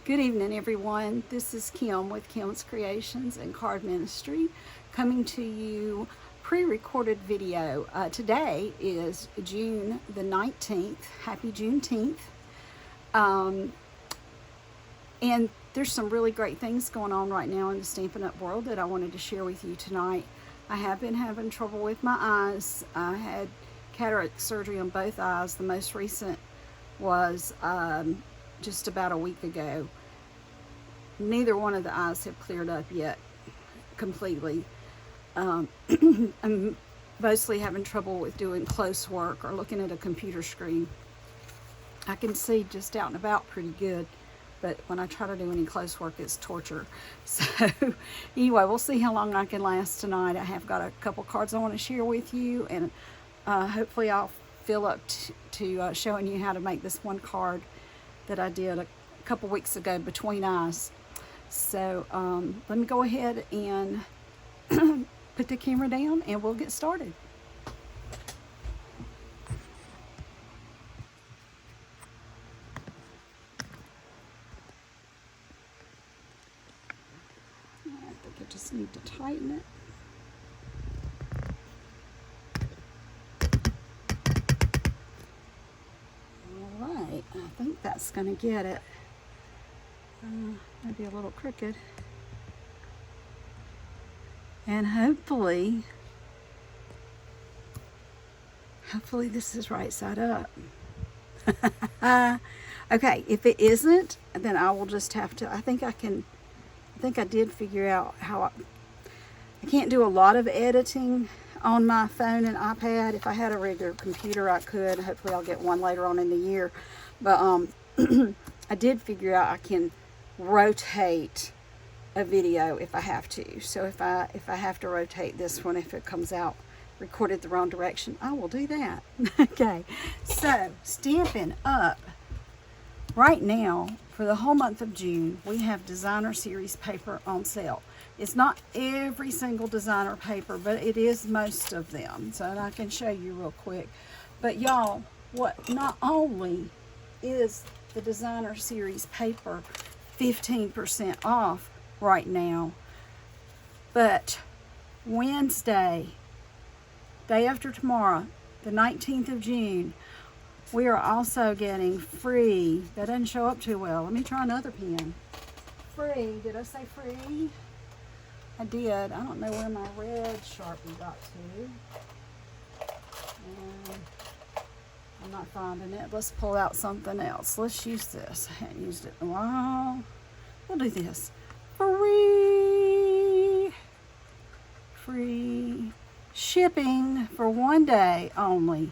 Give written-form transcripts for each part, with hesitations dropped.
Good evening, everyone. This is Kim with Kim's Creations and Card Ministry, coming to you pre-recorded video. Today is June the 19th. Happy Juneteenth. And there's some really great things going on right now in the Stampin' Up! World that I wanted to share with you tonight. I have been having trouble with my eyes. I had cataract surgery on both eyes. The most recent was just about a week ago. Neither one of the eyes have cleared up yet completely. I'm mostly having trouble with doing close work or looking at a computer screen. I can see just out and about pretty good, but when I try to do any close work, it's torture. So anyway, we'll see how long I can last tonight. I have got a couple cards I want to share with you, and hopefully I'll fill up to showing you how to make this one card that I did a couple weeks ago, between eyes. So let me go ahead and put the camera down and we'll get started. I think I just need to tighten it. All right, I think that's going to get it. Maybe a little crooked. And hopefully this is right side up. Okay, if it isn't, then I will just have to, I think I did figure out how I can't do a lot of editing on my phone and iPad. If I had a regular computer, I could. Hopefully I'll get one later on in the year. But I did figure out I can rotate a video if I have to. So if I have to rotate this one, if it comes out recorded the wrong direction, I will do that. Okay, so Stampin' Up! Right now, for the whole month of June, we have designer series paper on sale. It's not every single designer paper, but it is most of them. So I can show you real quick. But y'all, what not only is the designer series paper 15% off right now, but Wednesday, day after tomorrow, the 19th of June, we are also getting free. That doesn't show up too well. Let me try another pen. Free. Did I say free? I did. I don't know where my red Sharpie got to. And I'm not finding it. Let's pull out something else. Let's use this. I haven't used it in a while. We'll do this. Free shipping for one day only.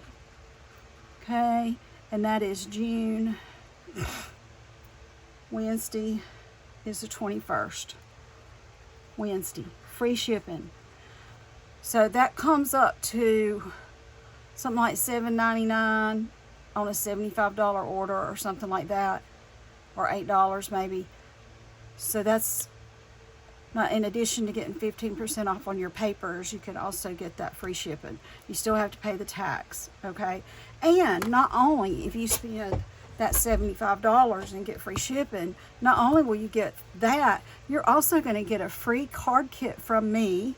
Okay, and that is June. Wednesday is the 21st. Wednesday, free shipping. So that comes up to something like $7.99 on a $75 order or something like that, or $8 maybe. So that's not, in addition to getting 15% off on your papers, you can also get that free shipping. You still have to pay the tax, okay? And not only if you spend that $75 and get free shipping, not only will you get that, you're also going to get a free card kit from me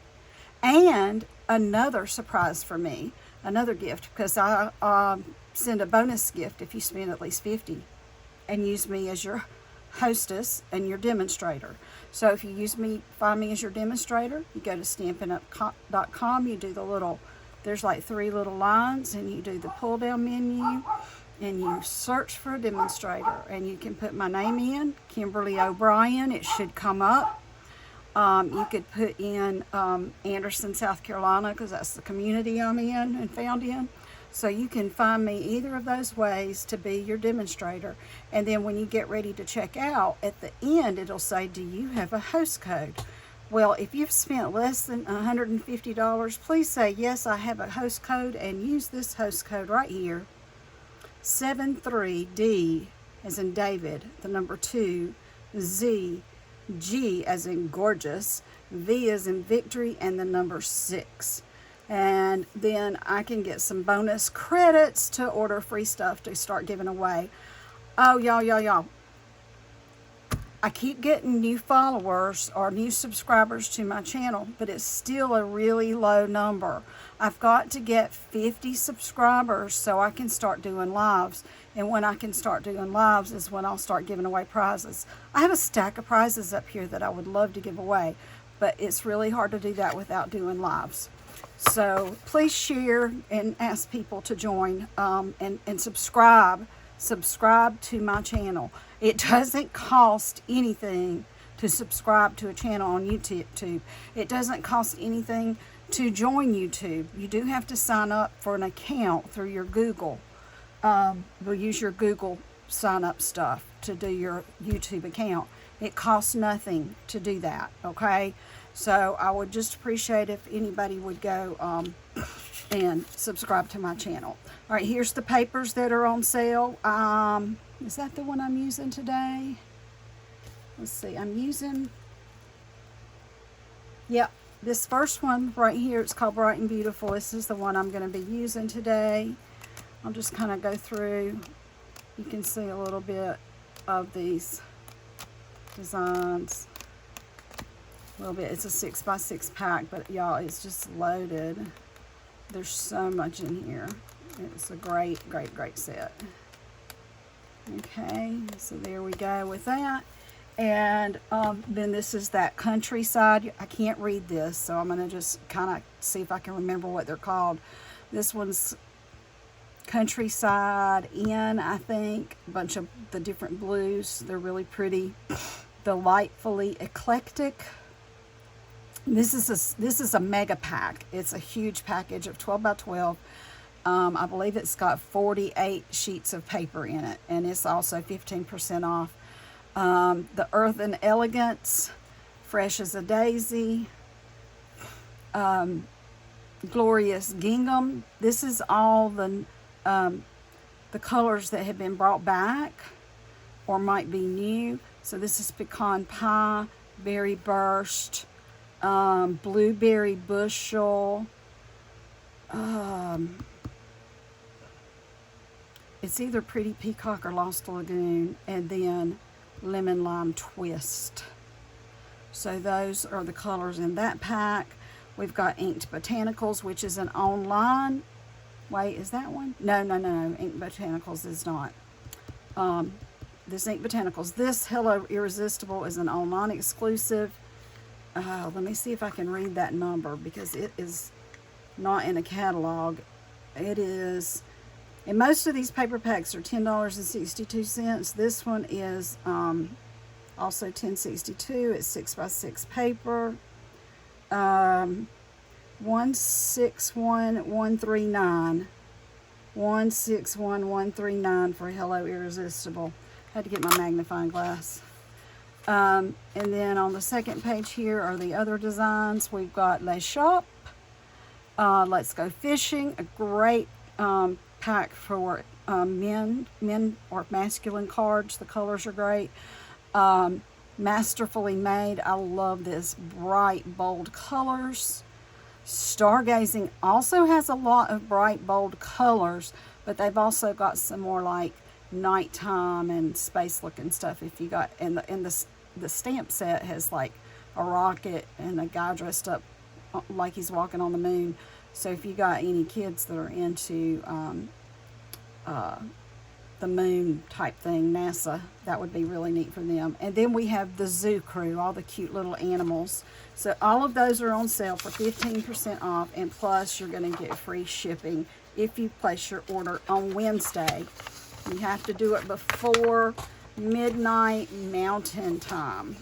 and another surprise for me, another gift, because I send a bonus gift if you spend at least $50 and use me as your hostess and your demonstrator. So if you find me as your demonstrator, you go to stampinup.com, you do the little, there's like 3 little lines, and you do the pull down menu and you search for a demonstrator, and you can put my name in, Kimberly O'Brien. It should come up. You could put in Anderson, South Carolina, because that's the community I'm in and found in. So you can find me either of those ways to be your demonstrator. And then when you get ready to check out, at the end it'll say, do you have a host code? Well, if you've spent less than $150, please say, yes, I have a host code, and use this host code right here. 73D as in David, the number 2, Z, G as in gorgeous, V as in victory, and the number 6. And then I can get some bonus credits to order free stuff to start giving away. Oh, y'all. I keep getting new followers or new subscribers to my channel, but it's still a really low number. I've got to get 50 subscribers so I can start doing lives. And when I can start doing lives is when I'll start giving away prizes. I have a stack of prizes up here that I would love to give away, but it's really hard to do that without doing lives. So please share and ask people to join and subscribe. Subscribe to my channel. It doesn't cost anything to subscribe to a channel on YouTube. It doesn't cost anything to join YouTube. You do have to sign up for an account through your Google. We'll use your Google sign up stuff to do your YouTube account. It costs nothing to do that, okay? So I would just appreciate if anybody would go and subscribe to my channel. All right, here's the papers that are on sale. Is that the one I'm using today? Let's see, I'm using, yep, this first one right here, it's called Bright and Beautiful. This is the one I'm going to be using today. I'll just kind of go through. You can see a little bit of these designs. A little bit. It's a 6x6 pack, but y'all, it's just loaded. There's so much in here. It's a great set. Okay, so there we go with that. And then this is that Countryside. I can't read this, so I'm going to just kind of see if I can remember what they're called. This one's Countryside Inn, I think. A bunch of the different blues. They're really pretty. Delightfully Eclectic. This is a mega pack. It's a huge package of 12 by 12. I believe it's got 48 sheets of paper in it, and it's also 15% off. The Earth and Elegance, Fresh as a Daisy, Glorious Gingham. This is all the colors that have been brought back or might be new. So this is Pecan Pie, Berry Burst, Blueberry Bushel. It's either Pretty Peacock or Lost Lagoon, and then Lemon Lime Twist. So those are the colors in that pack. We've got Inked Botanicals, which is an online. Wait, is that one? No. Inked Botanicals is not. This Inked Botanicals. This Hello Irresistible is an online exclusive. Let me see if I can read that number, because it is not in a catalog. It is, and most of these paper packs are $10.62. This one is also $10.62. It's 6x6 paper. 161139. 161139 for Hello Irresistible. Had to get my magnifying glass. And then on the second page here are the other designs. We've got Les Shop, Let's Go Fishing, a great pack for men or masculine cards. The colors are great. Masterfully Made. I love this bright, bold colors. Stargazing also has a lot of bright, bold colors, but they've also got some more like nighttime and space looking stuff. If you got, and the stamp set has like a rocket and a guy dressed up like he's walking on the moon. So if you got any kids that are into the moon type thing, NASA, that would be really neat for them. And then we have the Zoo Crew, all the cute little animals. So all of those are on sale for 15% off, and plus you're going to get free shipping if you place your order on Wednesday. You have to do it before midnight Mountain Time.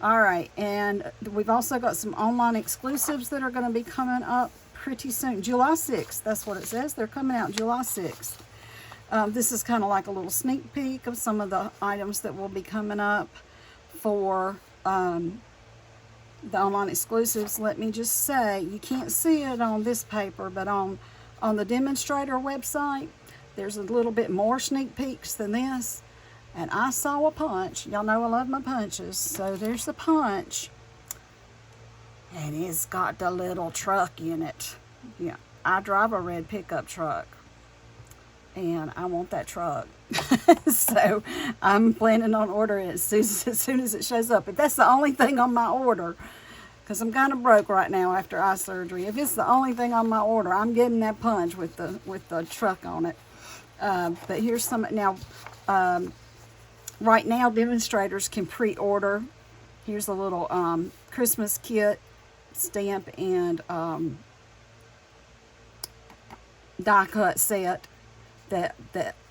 All right, and we've also got some online exclusives that are going to be coming up pretty soon. July 6th, that's what it says. They're coming out July 6th. This is kind of like a little sneak peek of some of the items that will be coming up for the online exclusives. Let me just say, you can't see it on this paper, but on the demonstrator website, there's a little bit more sneak peeks than this. And I saw a punch. Y'all know I love my punches. So there's the punch. And it's got the little truck in it. Yeah, I drive a red pickup truck. and I want that truck. So I'm planning on ordering it as soon as it shows up. If that's the only thing on my order, because I'm kind of broke right now after eye surgery. If it's the only thing on my order, I'm getting that punch with the truck on it. But here's some now. Right now, demonstrators can pre-order. Here's a little Christmas kit stamp and die cut set that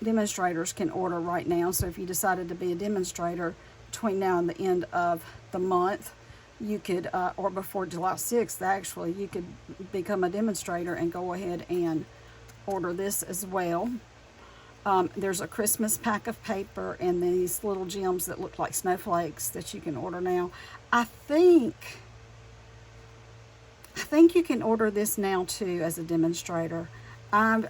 demonstrators can order right now. So if you decided to be a demonstrator between now and the end of the month, you could, or before July 6th actually, you could become a demonstrator and go ahead and order this as well. There's a Christmas pack of paper and these little gems that look like snowflakes that you can order now. I think you can order this now too as a demonstrator. I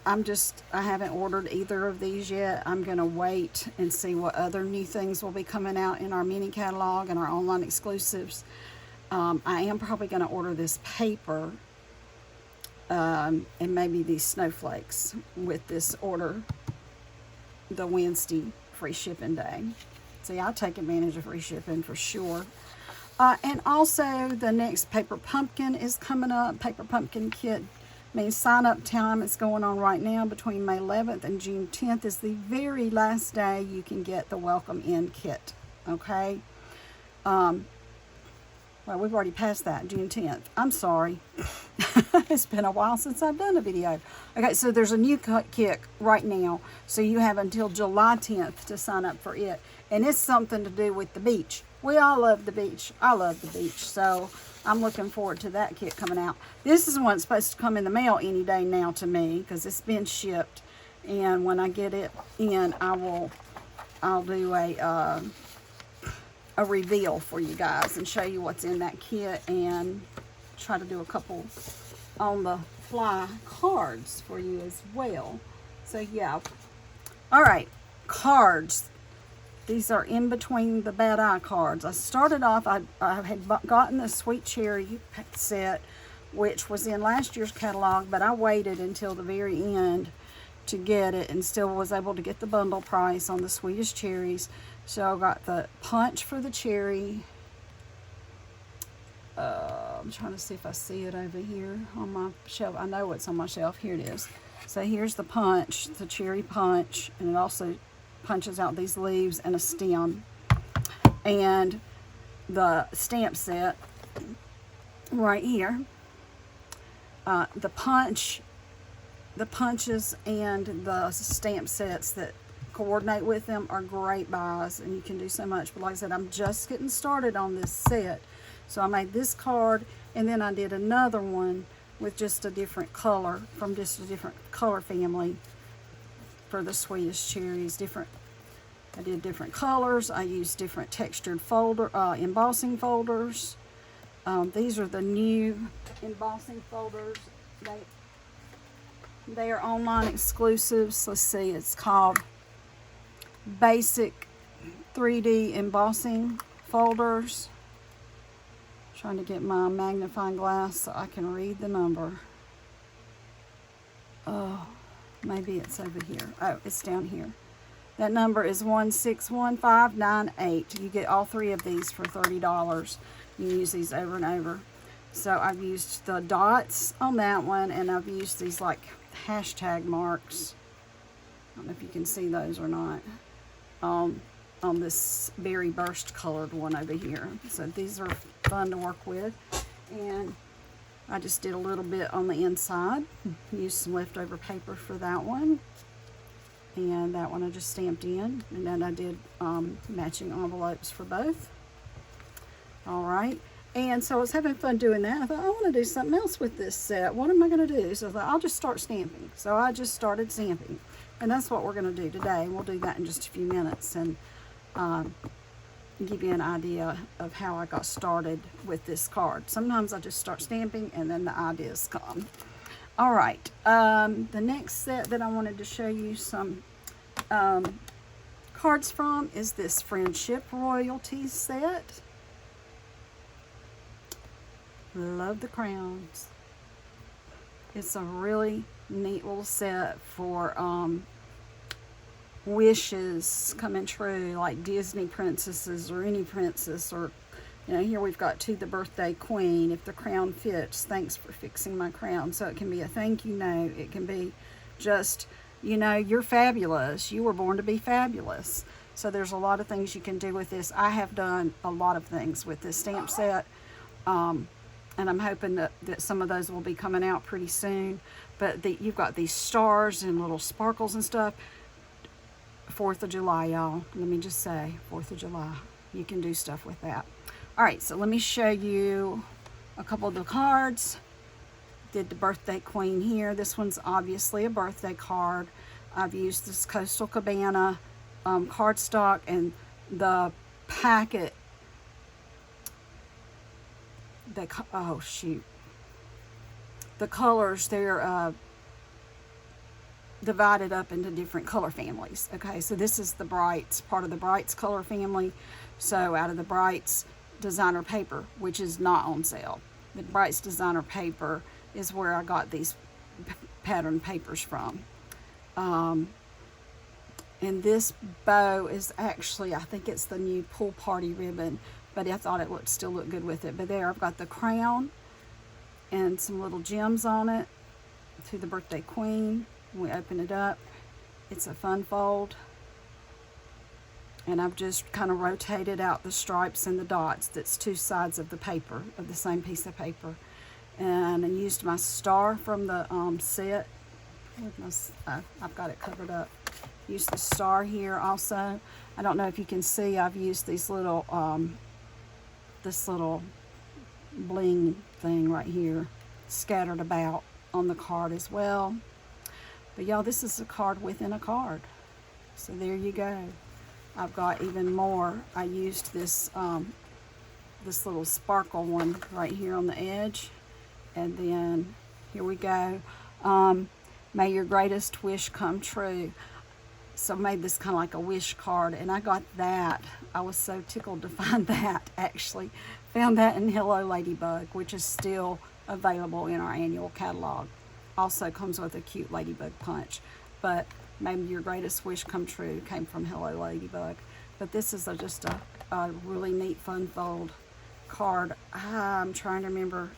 haven't ordered either of these yet. I'm going to wait and see what other new things will be coming out in our mini catalog and our online exclusives. I am probably going to order this paper and maybe these snowflakes with this order the Wednesday free shipping day. See, I'll take advantage of free shipping for sure. And also the next paper pumpkin is coming up. Paper pumpkin kit means sign up time is going on right now. Between May 11th and June 10th is the very last day you can get the welcome in kit. Okay. Well, we've already passed that, June 10th. I'm sorry. It's been a while since I've done a video. Okay, so there's a new kit right now. So you have until July 10th to sign up for it. And it's something to do with the beach. We all love the beach. I love the beach. So I'm looking forward to that kit coming out. This is one that's supposed to come in the mail any day now to me because it's been shipped. And when I get it in, I'll do a reveal for you guys and show you what's in that kit and try to do a couple on the fly cards for you as well. So yeah. All right, cards. These are in between the bad eye cards. I started off, I had gotten the Sweet Cherry set, which was in last year's catalog, but I waited until the very end to get it and still was able to get the bundle price on the Sweetest Cherries. So I got the punch for the cherry. I'm trying to see if I see it over here on my shelf. I know it's on my shelf. Here it is. So here's the punch, the cherry punch, and it also punches out these leaves and a stem. And the stamp set right here. The punches and the stamp sets that coordinate with them are great buys, and you can do so much. But like I said, I'm just getting started on this set. So I made this card, and then I did another one with just a different color, from just a different color family for the Sweetest Cherries. I did different colors. I used different textured embossing folders. These are the new embossing folders. They are online exclusives. Let's see, it's called Basic 3D Embossing Folders. Trying to get my magnifying glass so I can read the number. Oh, maybe it's over here. Oh, it's down here. That number is 161598. You get all three of these for $30. You can use these over and over. So I've used the dots on that one, and I've used these like hashtag marks. I don't know if you can see those or not. On this berry burst colored one over here. So these are fun to work with. And I just did a little bit on the inside. Used some leftover paper for that one. And that one I just stamped in. And then I did matching envelopes for both. Alright. And so I was having fun doing that. I thought, I want to do something else with this set. What am I going to do? So I thought, I'll just start stamping. So I just started stamping. And that's what we're going to do today. We'll do that in just a few minutes and give you an idea of how I got started with this card. Sometimes I just start stamping and then the ideas come. All right. The next set that I wanted to show you some cards from is this Friendship Royalty set. Love the crowns. It's a really neat little set for wishes coming true, like Disney princesses or any princess, or here we've got to the birthday queen. If the crown fits, thanks for fixing my crown. So it can be a thank you note. It can be just, you're fabulous. You were born to be fabulous. So there's a lot of things you can do with this. I have done a lot of things with this stamp set. And I'm hoping that some of those will be coming out pretty soon. But you've got these stars and little sparkles and stuff. 4th of July, y'all. Let me just say, 4th of July. You can do stuff with that. All right, so let me show you a couple of the cards. Did the birthday queen here. This one's obviously a birthday card. I've used this Coastal Cabana cardstock, and the packet. Oh shoot. The colors, they're divided up into different color families. Okay, so this is the Brights, part of the Brights color family. So out of the Brights designer paper, which is not on sale. The Brights designer paper is where I got these pattern papers from. And this bow is actually, I think it's the new pool party ribbon, but I thought it still looked good with it. But there, I've got the crown and some little gems on it to the birthday queen. We open it up. It's a fun fold. And I've just kind of rotated out the stripes and the dots. That's two sides of the paper, of the same piece of paper. And I used my star from the set. I've got it covered up. Used the star here also. I don't know if you can see, I've used these little, this little bling thing right here scattered about on the card as well. But y'all, this is a card within a card. So there you go. I've got even more. I used this this little sparkle one right here on the edge. And then here we go. May your greatest wish come true. So I made this kind of like a wish card, and I got that. I was so tickled to find that, actually. Found that in Hello Ladybug, which is still available in our annual catalog. Also comes with a cute ladybug punch. But maybe your greatest wish come true came from Hello Ladybug. But this is just a really neat fun fold card. I'm trying to remember,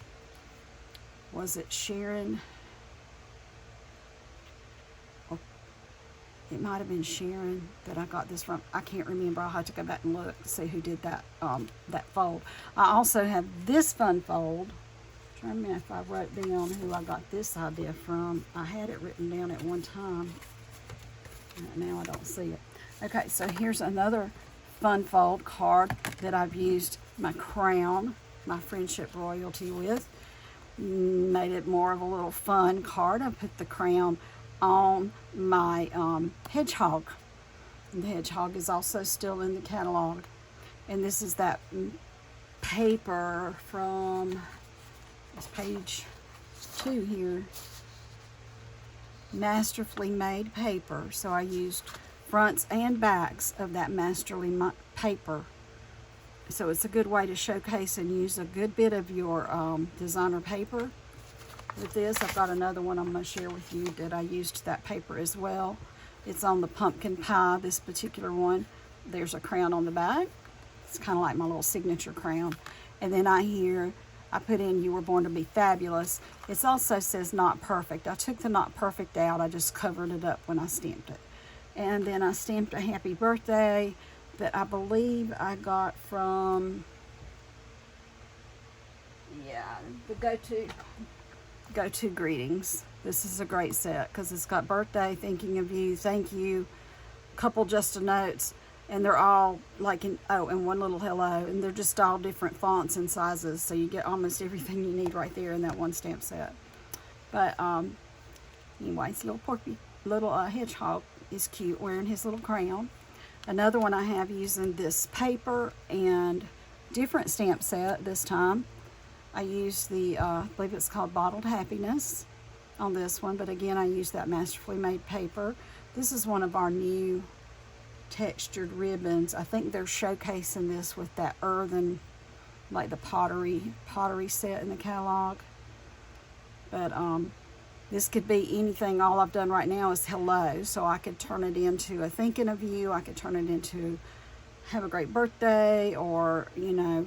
was it Sharon? It might have been Sharon that I got this from. I can't remember. I'll have to go back and look to see who did that that fold. I also have this fun fold. I'm trying to remember if I wrote down who I got this idea from. I had it written down at one time. Now I don't see it. Okay, so here's another fun fold card that I've used my crown, my friendship royalty with. Made it more of a little fun card. I put the crown on my hedgehog. And the hedgehog is also still in the catalog. And this is that paper from this page 2 here. Masterfully made paper. So I used fronts and backs of that masterly paper. So it's a good way to showcase and use a good bit of your designer paper. With this, I've got another one I'm going to share with you that I used that paper as well. It's on the pumpkin pie, this particular one. There's a crown on the back. It's kind of like my little signature crown. And then I put in, you were born to be fabulous. It also says not perfect. I took the not perfect out. I just covered it up when I stamped it. And then I stamped a happy birthday that I believe I got from, the go-to greetings. This is a great set because it's got birthday, thinking of you, thank you, couple just a notes, and they're all like and one little hello, and they're just all different fonts and sizes, so you get almost everything you need right there in that one stamp set. But anyways, little hedgehog is cute wearing his little crown. Another one I have using this paper and different stamp set this time. I used the, I believe it's called Bottled Happiness on this one, but again, I used that masterfully made paper. This is one of our new textured ribbons. I think they're showcasing this with that earthen, like the pottery set in the catalog. But This could be anything. All I've done right now is hello. So I could turn it into a thinking of you. I could turn it into have a great birthday, or, you know,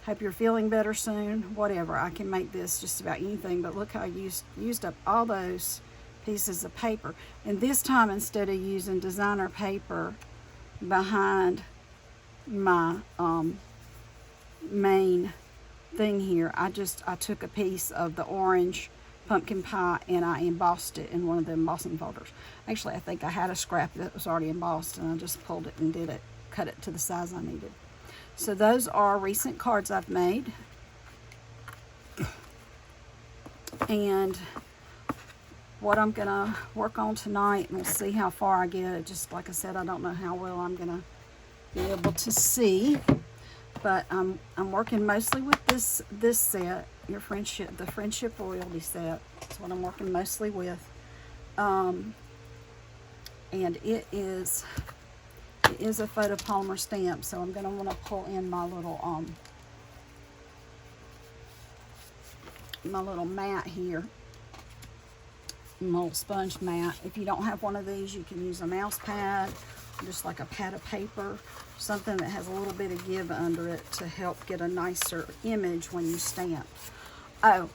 hope you're feeling better soon. Whatever. I can make this just about anything. But look how I used up all those pieces of paper. And this time, instead of using designer paper behind my main thing here, I took a piece of the orange pumpkin pie and I embossed it in one of the embossing folders. Actually, I think I had a scrap that was already embossed, and I just pulled it and cut it to the size I needed. So those are recent cards I've made. And what I'm gonna work on tonight, and we'll see how far I get. Just like I said, I don't know how well I'm gonna be able to see, but I'm working mostly with this set, the friendship royalty set. That's what I'm working mostly with, and it is a photopolymer stamp. So I'm gonna want to pull in my little mat here, my little sponge mat. If you don't have one of these, you can use a mouse pad, just like a pad of paper, something that has a little bit of give under it to help get a nicer image when you stamp. Oh,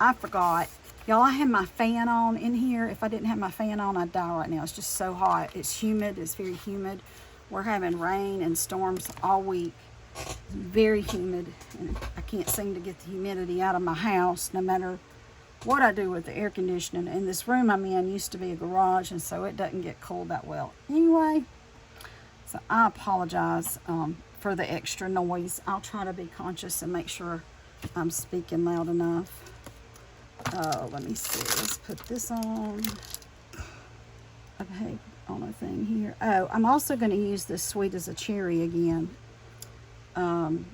I forgot. Y'all, I have my fan on in here. If I didn't have my fan on, I'd die right now. It's just so hot. It's humid. It's very humid. We're having rain and storms all week. It's very humid, and I can't seem to get the humidity out of my house, no matter what I do with the air conditioning. And this room I'm in used to be a garage, and so it doesn't get cold that well. Anyway, so I apologize for the extra noise. I'll try to be conscious and make sure I'm speaking loud enough. Let me see. Let's put this on. Okay, on a thing here. Oh, I'm also going to use this Sweet as a Cherry again. But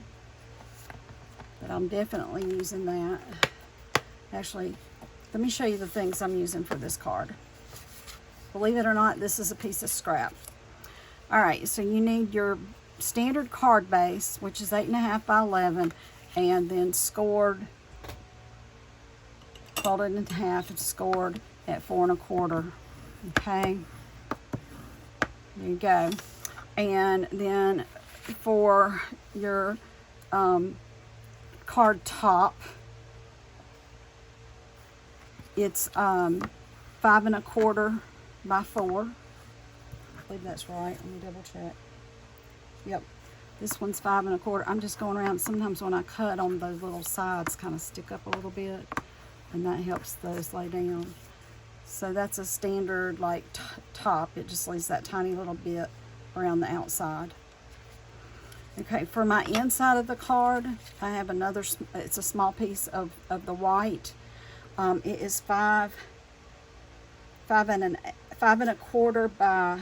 I'm definitely using that. Actually, let me show you the things I'm using for this card. Believe it or not, this is a piece of scrap. Alright, so you need your standard card base, which is 8.5 by 11, and then scored, folded in half and scored at 4 1/4. Okay, there you go. And then for your card top, it's 5 1/4 by 4. I believe that's right. Let me double check. Yep, this one's 5 1/4. I'm just going around. Sometimes when I cut on, those little sides kind of stick up a little bit, and that helps those lay down. So that's a standard like top. It just leaves that tiny little bit around the outside. Okay, for my inside of the card, I have another, it's a small piece of the white. It is 5 1/4 by,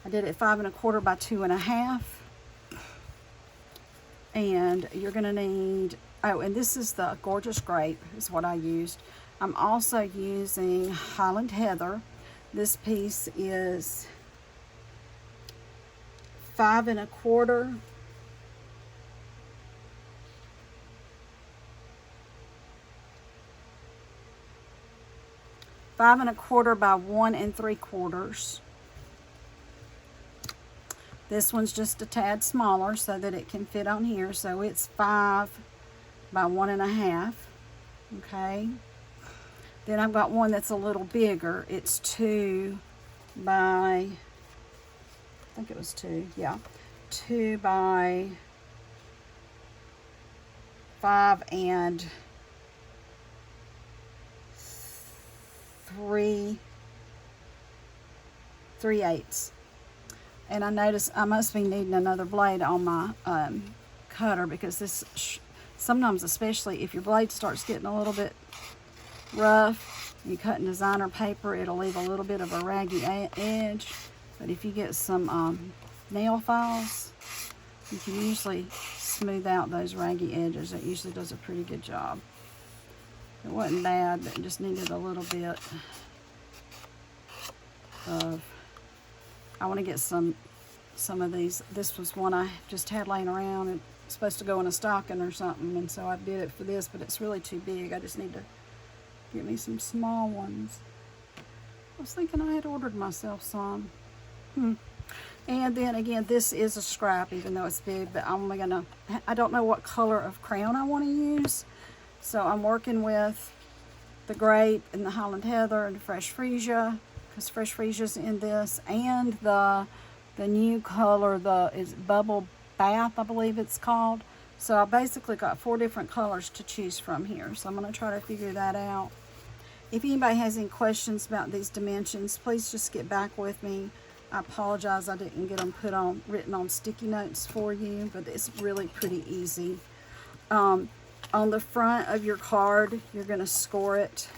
I did it 5 1/4 by 2 1/2. And you're gonna need, oh, and this is the Gorgeous Grape is what I used. I'm also using Highland Heather. This piece is 5 1/4 5 1/4 by 1 3/4. This one's just a tad smaller so that it can fit on here. So it's 5 by 1 1/2. Okay. Then I've got one that's a little bigger. It's 2 by, I think it was 2, yeah. 2 by 5 and 3/8. And I noticed I must be needing another blade on my cutter, because this, sometimes, especially if your blade starts getting a little bit rough, you cut in designer paper, it'll leave a little bit of a raggy edge. But if you get some nail files, you can usually smooth out those raggy edges. It usually does a pretty good job. It wasn't bad, but it just needed a little bit of, I want to get some of these. This was one I just had laying around, and it's supposed to go in a stocking or something, and so I did it for this, but it's really too big. I just need to get me some small ones. I was thinking I had ordered myself some. And then again, this is a scrap, even though it's big, but I don't know what color of crayon I want to use. So I'm working with the grape and the Highland Heather and the fresh freesia, because fresh freesia's in this, and the new color, is Bubble Bath, I believe it's called. So I basically got 4 different colors to choose from here. So I'm going to try to figure that out. If anybody has any questions about these dimensions, please just get back with me. I apologize I didn't get them written on sticky notes for you, but it's really pretty easy. On the front of your card, you're going to score it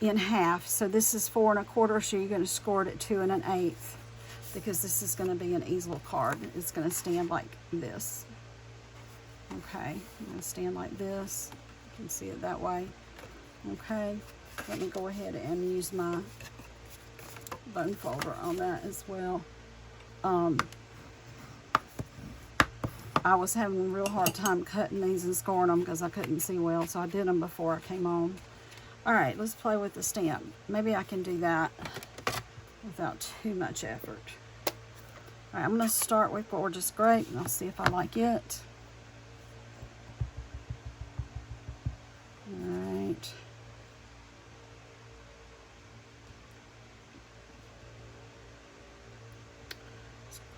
in half. So this is 4 1/4, so you're going to score it at 2 1/8, because this is going to be an easel card. It's going to stand like this. Okay, I'm going to stand like this. You can see it that way. Okay, let me go ahead and use my bone folder on that as well. I was having a real hard time cutting these and scoring them because I couldn't see well, so I did them before I came on. Alright, let's play with the stamp. Maybe I can do that without too much effort. Alright, I'm going to start with Gorgeous Grape, and I'll see if I like it. Alright.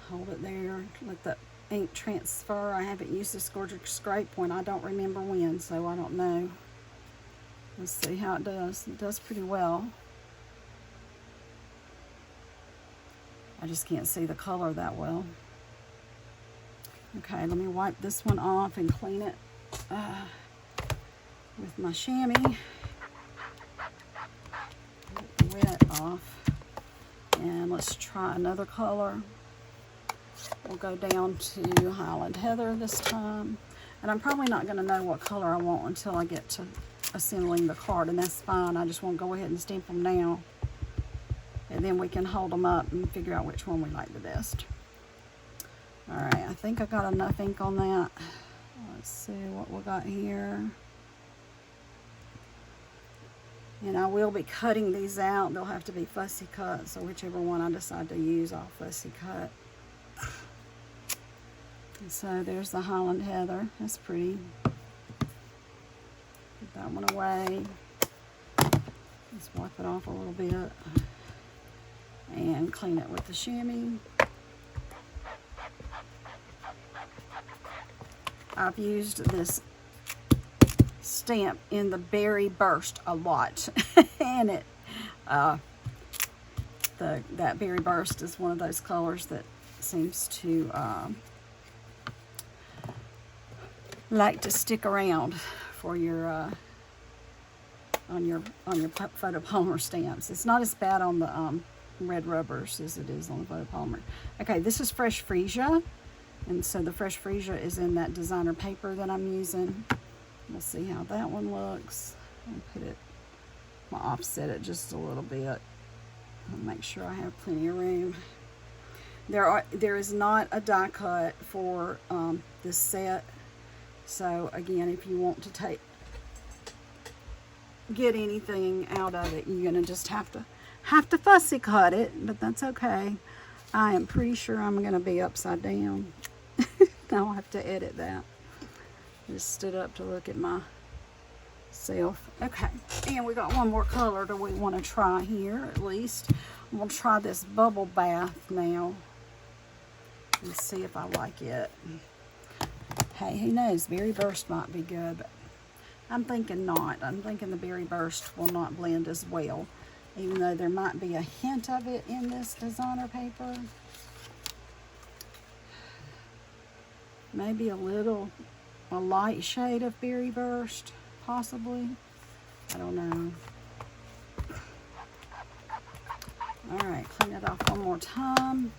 Hold it there, let the ink transfer. I haven't used this Gorgeous Grape when I don't remember when, so I don't know. Let's see how it does. It does pretty well. I just can't see the color that well. Okay, let me wipe this one off and clean it with my chamois. Get the wet off. And let's try another color. We'll go down to Highland Heather this time. And I'm probably not going to know what color I want until I get to assembling the card, and that's fine. I just want to go ahead and stamp them now. And then we can hold them up and figure out which one we like the best. Alright, I think I got enough ink on that. Let's see what we got here. And I will be cutting these out. They'll have to be fussy cut, so whichever one I decide to use, I'll fussy cut. And so there's the Highland Heather. That's pretty. Put that one away. Let's wipe it off a little bit and clean it with the chamois. I've used this stamp in the Berry Burst a lot, and that Berry Burst is one of those colors that seems to like to stick around for your on your photopolymer stamps. It's not as bad on the red rubbers as it is on the photopolymer. Okay, this is fresh freesia, and so the fresh freesia is in that designer paper that I'm using. We'll see how that one looks. I'll offset it just a little bit. I'll make sure I have plenty of room. There is not a die cut for this set. So again, if you want to get anything out of it, you're gonna just have to fussy cut it, but that's okay. I am pretty sure I'm gonna be upside down. I'll have to edit that. Just stood up to look at myself. Okay, and we got one more color that we want to try here, at least. We'll try this Bubble Bath now. Let's see if I like it. Hey, who knows? Berry Burst might be good, but I'm thinking not. I'm thinking the Berry Burst will not blend as well, even though there might be a hint of it in this designer paper. Maybe a light shade of Berry Burst, possibly. I don't know. Alright, clean it off one more time.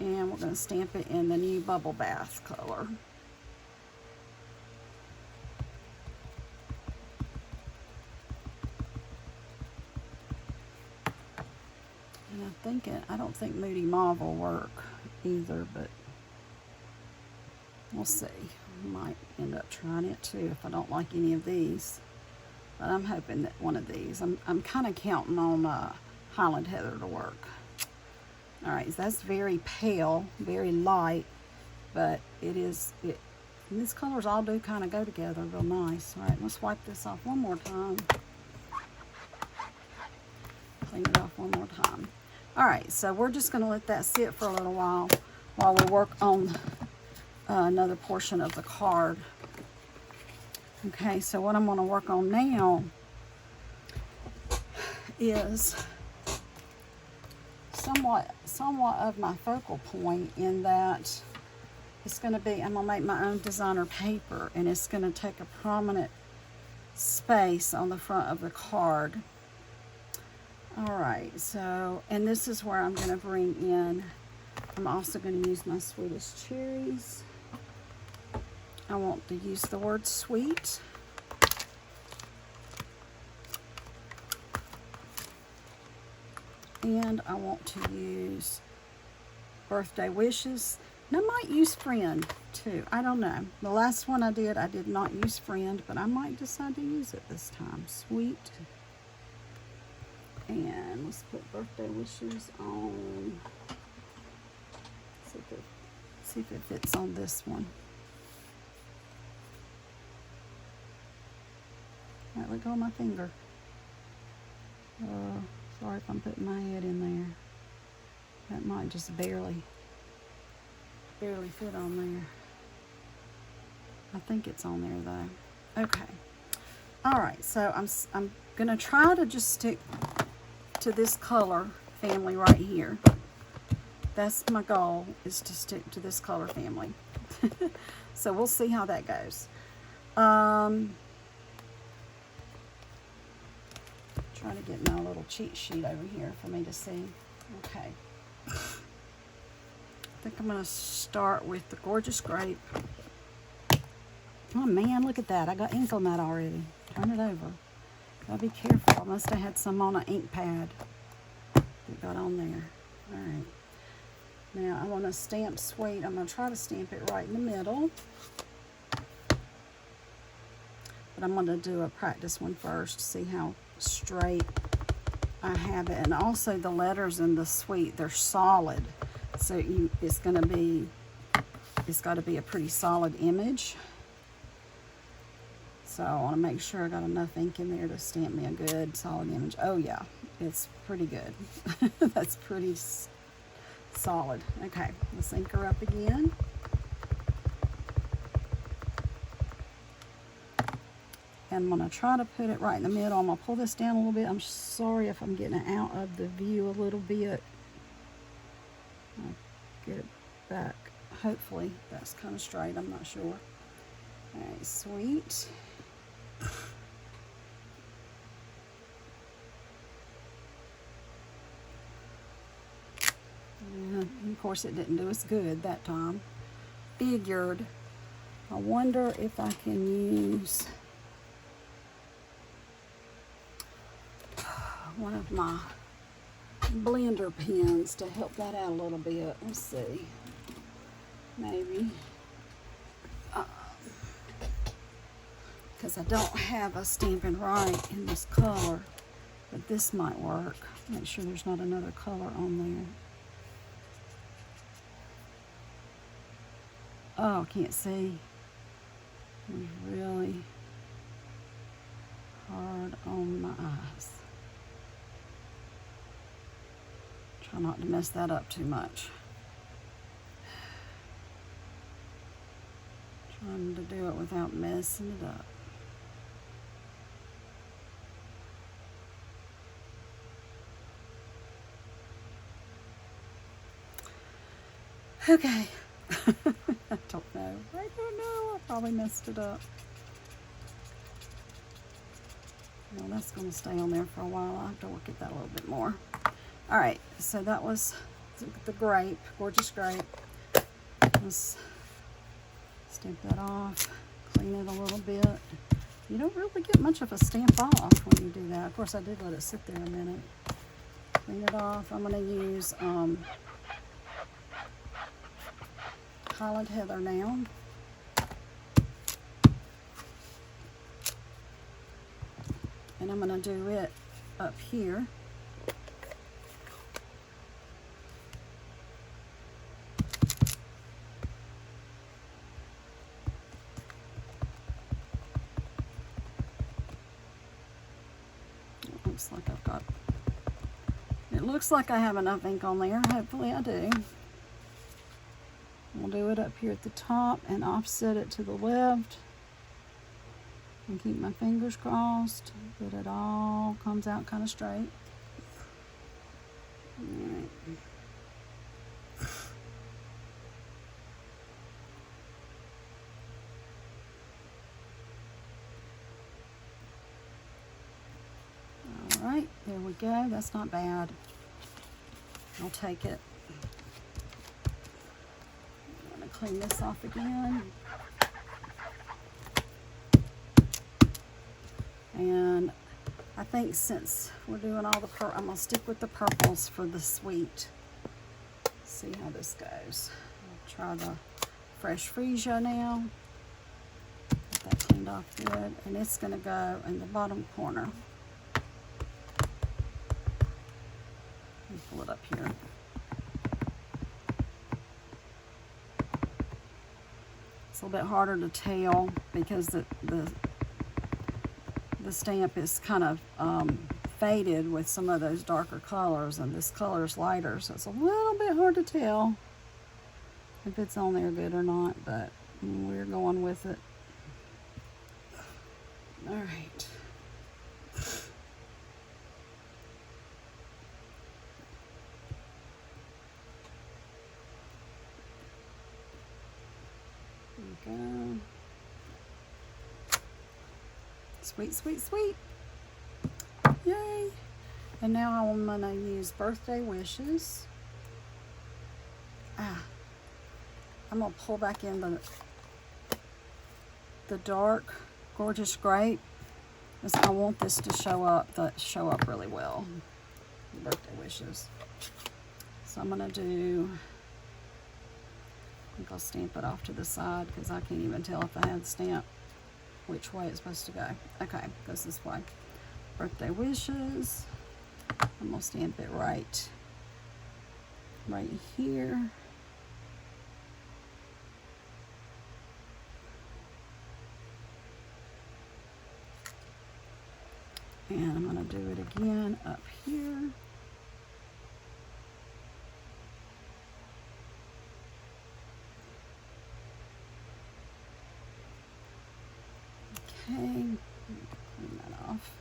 And we're going to stamp it in the new Bubble Bath color. And I don't think Moody Mauve will work either, but we'll see. Might. end up trying it too if I don't like any of these. But I'm hoping that one of these, I'm kind of counting on Highland Heather to work. All right, so that's very pale, very light, but and these colors all do kind of go together real nice. All right, let's wipe this off one more time. Clean it off one more time. All right, so we're just gonna let that sit for a little while we work on another portion of the card. Okay, so what I'm gonna work on now is somewhat of my focal point, in that it's going to be, I'm going to make my own designer paper, and it's going to take a prominent space on the front of the card. All right, so, and this is where I'm going to bring in, I'm also going to use my Sweetest Cherries. I want to use the word sweet. And I want to use birthday wishes. And I might use friend too. I don't know. The last one I did not use friend, but I might decide to use it this time. Sweet. And let's put birthday wishes on. See if it fits on this one. All right, let go of my finger. Sorry if I'm putting my head in there. That might just barely fit on there. I think it's on there though. Okay. All right, so I'm gonna try to just stick to this color family right here. That's my goal, is to stick to this color family. So we'll see how that goes. Trying to get my little cheat sheet over here for me to see. Okay. I think I'm going to start with the Gorgeous Grape. Oh man, look at that. I got ink on that already. Turn it over. Gotta be careful. I must have had some on an ink pad that got on there. All right. Now I want to stamp Sweet. I'm going to try to stamp it right in the middle. But I'm going to do a practice one first to see how straight I have it. And also the letters in the Sweet, they're solid, so it's got to be a pretty solid image. So I want to make sure I got enough ink in there to stamp me a good solid image. Oh yeah, it's pretty good. That's pretty solid. Okay, let's ink her up again. And I'm going to try to put it right in the middle. I'm going to pull this down a little bit. I'm sorry if I'm getting it out of the view a little bit. I'll get it back. Hopefully that's kind of straight. I'm not sure. All right, Sweet. And of course it didn't do us good that time. Figured. I wonder if I can use one of my blender pens to help that out a little bit. Let's see. Maybe. Because I don't have a Stampin' Right in this color, but this might work. Make sure there's not another color on there. Oh, I can't see. It's really hard on my eyes. Try not to mess that up too much. Trying to do it without messing it up. Okay. I don't know. I probably messed it up. Well, that's going to stay on there for a while. I'll have to work at that a little bit more. All right, so that was the grape, Gorgeous Grape. Let's stamp that off, clean it a little bit. You don't really get much of a stamp off when you do that. Of course, I did let it sit there a minute. Clean it off. I'm going to use Highland Heather now. And I'm going to do it up here. It looks like I have enough ink on there. Hopefully I do. We'll do it up here at the top and offset it to the left. And keep my fingers crossed that it all comes out kind of straight. Alright. Alright, there we go. That's not bad. I'll take it. I'm going to clean this off again. And I think since we're doing all the purple, I'm going to stick with the purples for the sweet. See how this goes. I'll try the fresh freesia now. Get that cleaned off good. And it's going to go in the bottom corner. Pull it up here. It's a little bit harder to tell because the stamp is kind of faded with some of those darker colors, and this color is lighter, so it's a little bit hard to tell if it's on there good or not, but we're going with it. All right. There we go. Sweet, sweet, sweet. Yay. And now I'm going to use birthday wishes. I'm going to pull back in the dark gorgeous grape because I want this to show up really well. Birthday wishes. So I'm going to do, I think I'll stamp it off to the side because I can't even tell if I had stamp which way it's supposed to go. Okay, goes this way. Birthday wishes. I'm gonna stamp it right here. And I'm gonna do it again up here. Okay, clean that off.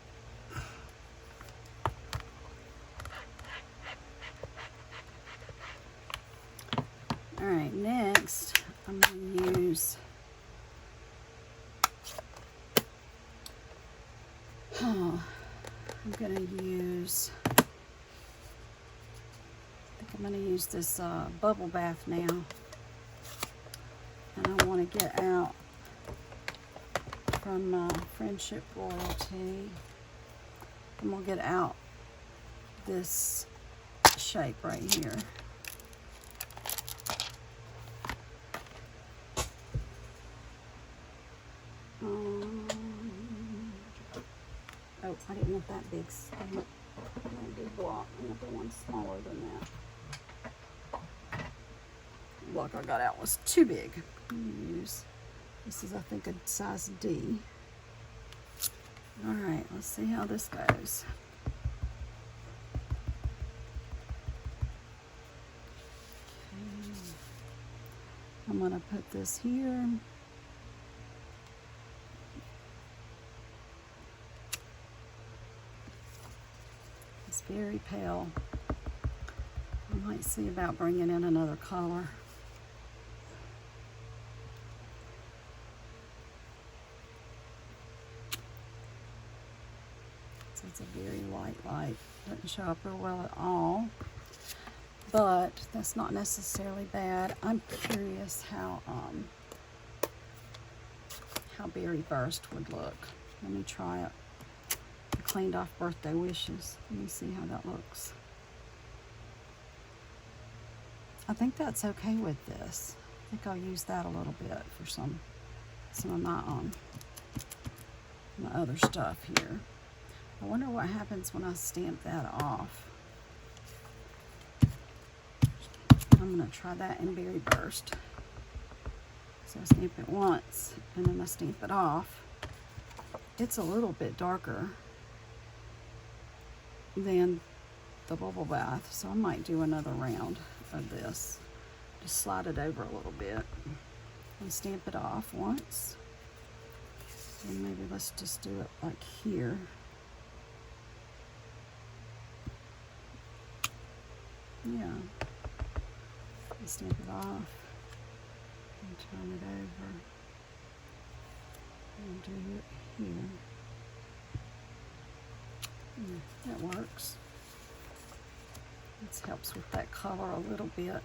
All right, next I'm going to use this bubble bath now, and I want to get out from Friendship Royalty. I'm going to get out this shape right here. Oh, I didn't want that big stamp. That big block. I want the one smaller than that. The block I got out was too big. Use this is, I think, a size D. All right, let's see how this goes. Okay. I'm going to put this here. It's very pale. I might see about bringing in another color. It's a very light. Doesn't show up real well at all, but that's not necessarily bad. I'm curious how Berry Burst would look. Let me try it. I cleaned off Birthday Wishes. Let me see how that looks. I think that's okay with this. I think I'll use that a little bit for some of my other stuff here. I wonder what happens when I stamp that off. I'm going to try that in Berry Burst. So I stamp it once and then I stamp it off. It's a little bit darker than the bubble bath, so I might do another round of this. Just slide it over a little bit and stamp it off once. And maybe let's just do it like here. Yeah. And stamp it off and turn it over and do it here. Yeah, that works. This helps with that color a little bit.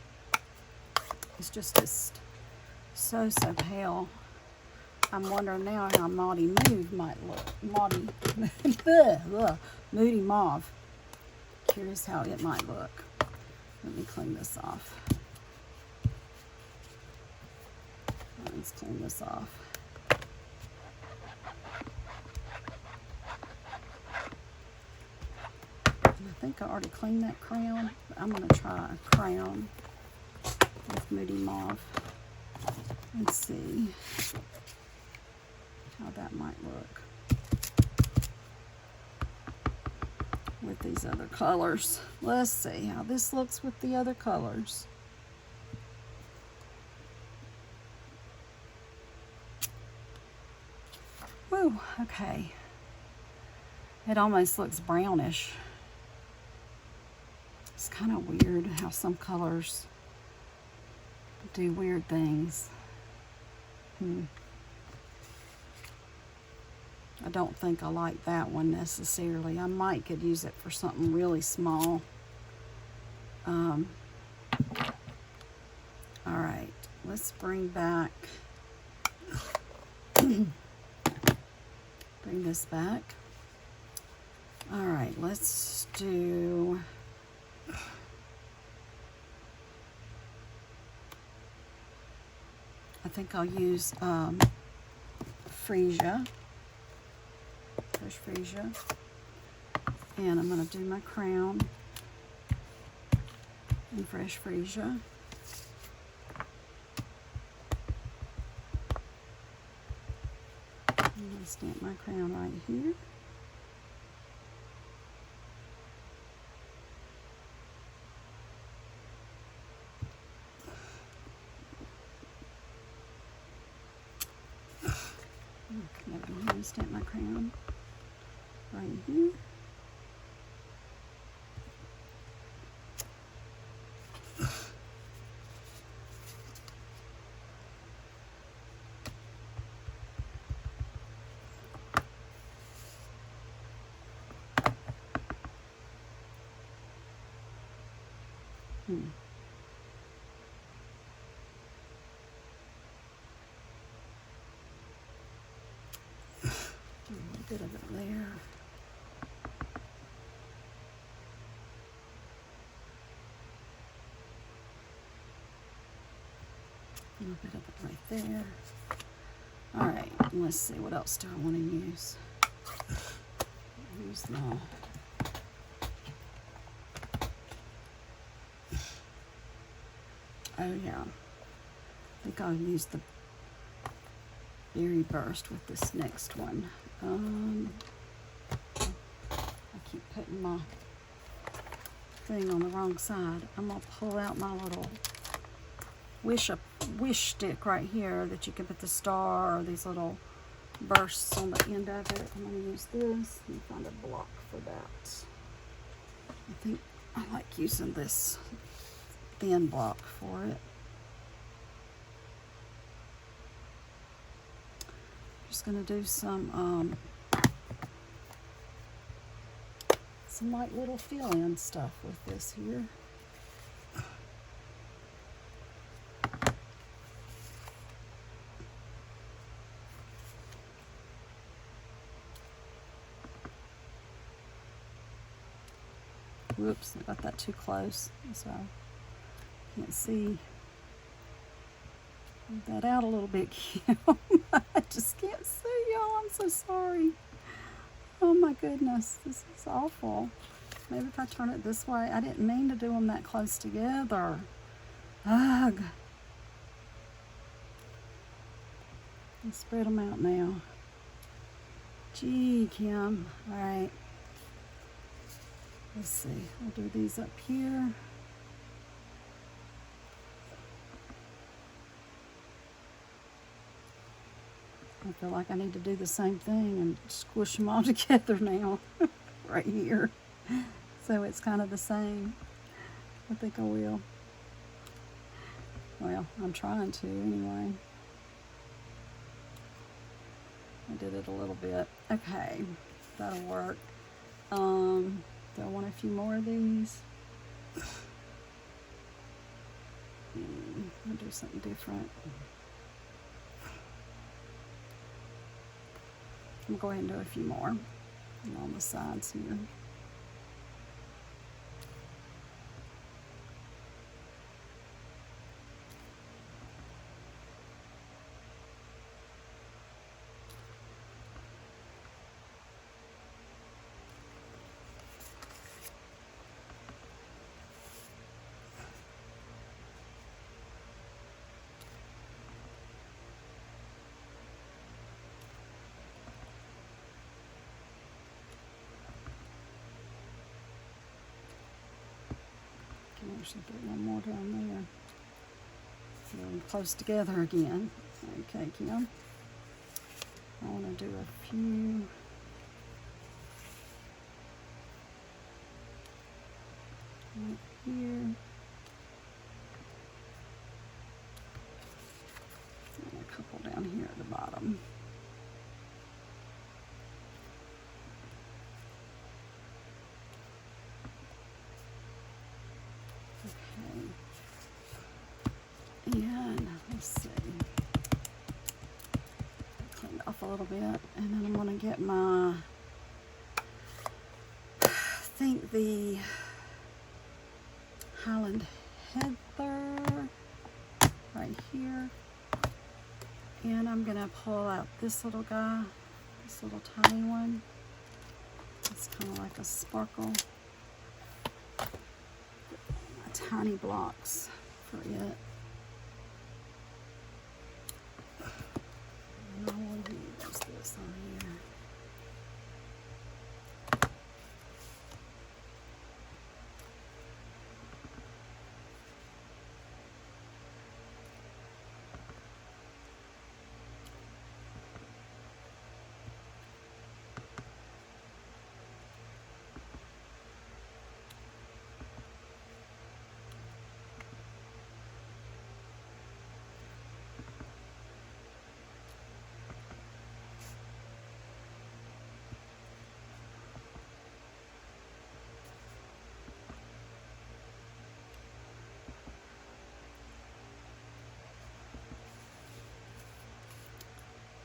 It's just so pale. I'm wondering now how Moody Mauve might look. Moody Mauve. Curious how it might look. Let me clean this off. Let's clean this off. I think I already cleaned that crown, but I'm going to try a crown with Moody Mauve and see how that might look with these other colors. Let's see how this looks with the other colors. Woo, okay. It almost looks brownish. It's kind of weird how some colors do weird things. I don't think I like that one necessarily. I might could use it for something really small. All right, let's bring back, bring this back. All right, let's do, I think I'll use freesia, fresh freesia, and I'm going to do my crown in fresh freesia. I'm going to stamp my crown right here. I'm going to stamp my crown right here. A little bit of it there. A little bit of it right there. All right, let's see, what else do I want to use? Use my oh yeah, I think I'll use the Berry Burst with this next one. I keep putting my thing on the wrong side. I'm gonna pull out my little wish stick right here that you can put the star or these little bursts on the end of it. I'm gonna use this. Let me find a block for that. I think I like using this thin block for it. Just gonna do some light little fill-in stuff with this here. Whoops, I got that too close, so I can't see. Move that out a little bit, Kim. I just can't see, y'all. I'm so sorry. Oh my goodness, this is awful. Maybe if I turn it this way. I didn't mean to do them that close together. Ugh. Let's spread them out now. Gee, Kim. All right. Let's see. We'll do these up here. I feel like I need to do the same thing and squish them all together now. Right here. So it's kind of the same. I think I will. Well, I'm trying to anyway. I did it a little bit. Okay, that'll work. Do I want a few more of these? I'll do something different. I'm going to go ahead and do a few more on the sides here. Can actually put one more down there. Really close together again. Okay, Kim. I want to do a few. Right here. And a couple down here at the bottom. Okay. And let's see. Clean it off a little bit. And then I'm going to get my, I think the Highland Heather right here. And I'm going to pull out this little guy, this little tiny one. It's kind of like a sparkle. My tiny blocks for it. And all I need is this on here.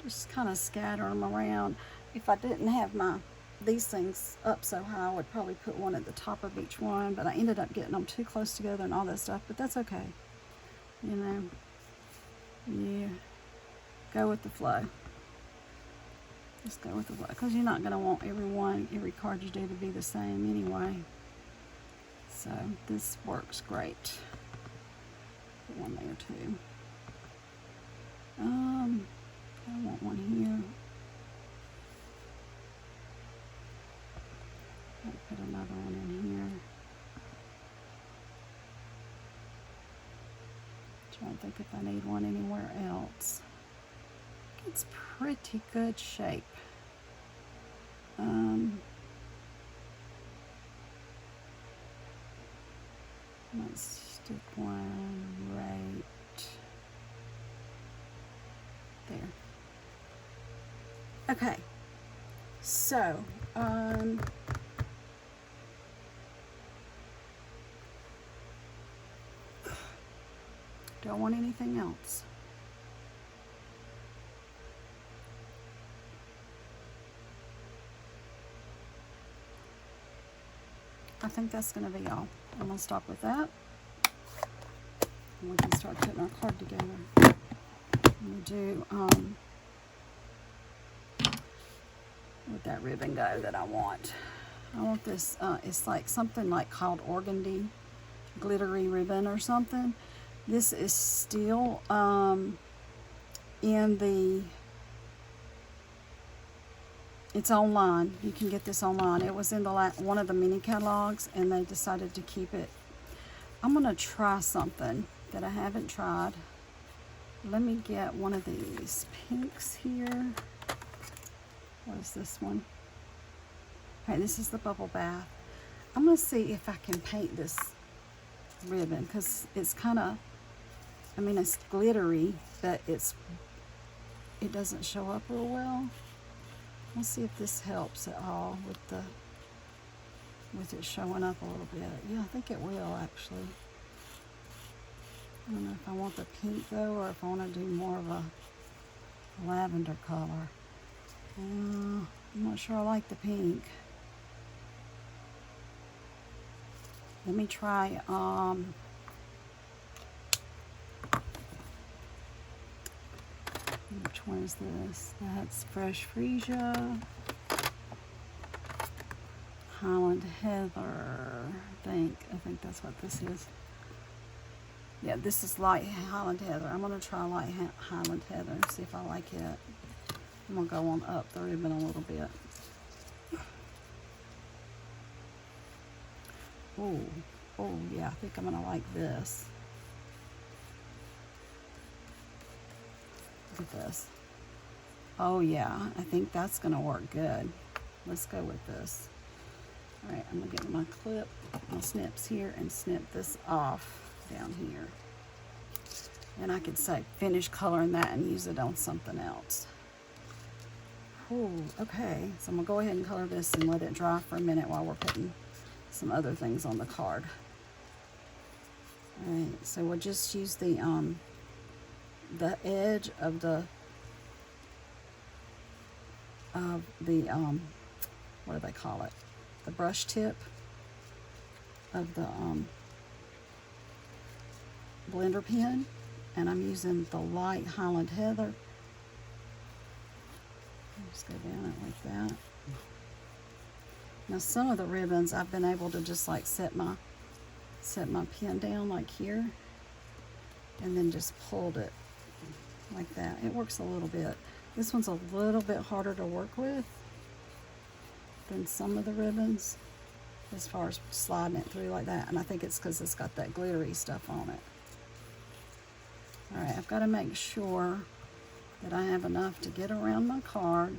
Just kind of scatter them around. If I didn't have these things up so high, I would probably put one at the top of each one, but I ended up getting them too close together and all that stuff, but that's okay. You know, you go with the flow. Just go with the flow, because you're not going to want every card you do to be the same anyway. So this works great. Put one there too. I want one here. I'll put another one in here. Trying to think if I need one anywhere else. It's pretty good shape. Let's stick one right there. Okay, so do I want anything else? I think that's going to be all. I'm going to stop with that. And we can start putting our card together. We'll do Where'd that ribbon go that I want? I want this, it's like something like called organdy glittery ribbon or something. This is still in the, it's online. You can get this online. It was in the one of the mini catalogs, and they decided to keep it. I'm gonna try something that I haven't tried. Let me get one of these pinks here. What is this one? Okay, this is the bubble bath. I'm gonna see if I can paint this ribbon, because it's kind of, I mean, it's glittery, but it doesn't show up real well. Let's see if this helps at all with it showing up a little bit. Yeah, I think it will actually. I don't know if I want the pink though, or if I want to do more of a lavender color. I'm not sure I like the pink. Let me try, which one is this? That's Fresh Freesia. Highland Heather, I think that's what this is. Yeah, this is light Highland Heather. I'm gonna try light Highland Heather and see if I like it. I'm gonna go on up the ribbon a little bit. Oh yeah, I think I'm gonna like this. Look at this. Oh yeah, I think that's gonna work good. Let's go with this. All right, I'm gonna get my clip, my snips here, and snip this off down here. And I could say finish coloring that and use it on something else. Oh, okay, so I'm gonna go ahead and color this and let it dry for a minute while we're putting some other things on the card. All right, so we'll just use the edge of the what do they call it? The brush tip of the blender pen, and I'm using the light Highland Heather. Just go down it like that. Now some of the ribbons I've been able to just like set my pen down like here, and then just pulled it like that. It works a little bit. This one's a little bit harder to work with than some of the ribbons as far as sliding it through like that, and I think it's because it's got that glittery stuff on it. All right, I've got to make sure that I have enough to get around my card.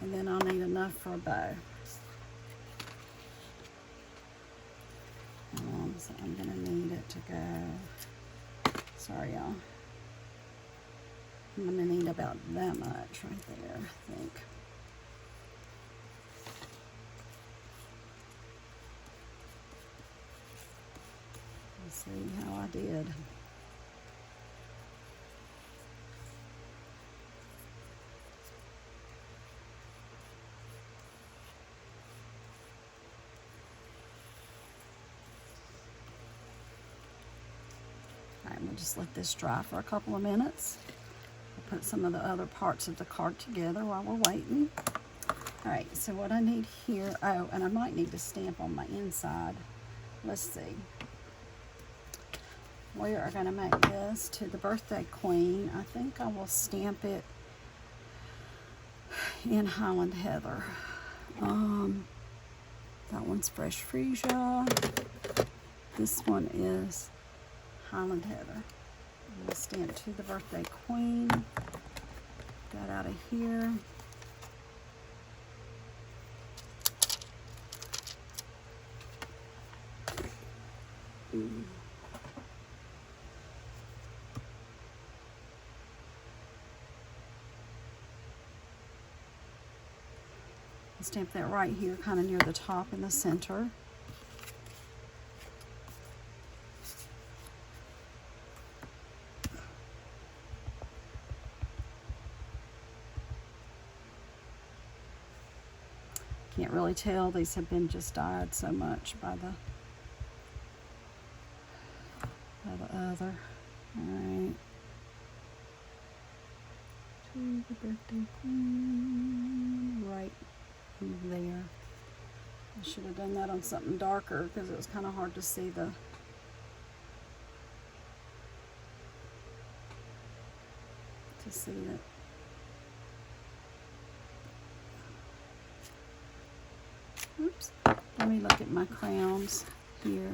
And then I'll need enough for a bow. So I'm gonna need it to go, sorry y'all. I'm gonna need about that much right there, I think. Let's see how I did. We'll just let this dry for a couple of minutes. We'll put some of the other parts of the card together while we're waiting. All right, so what I need here, oh, and I might need to stamp on my inside. Let's see. We are gonna make this to the birthday queen. I think I will stamp it in Highland Heather. That one's Fresh Freesia. This one is Highland Heather. I'm gonna stamp to the birthday queen. That out of here. Stamp that right here, kind of near the top in the center. Can't really tell, these have been just dyed so much by the other. All right. see the birthday queen right there. I should have done that on something darker because it was kind of hard to see to see it. Oops. Let me look at my crowns here.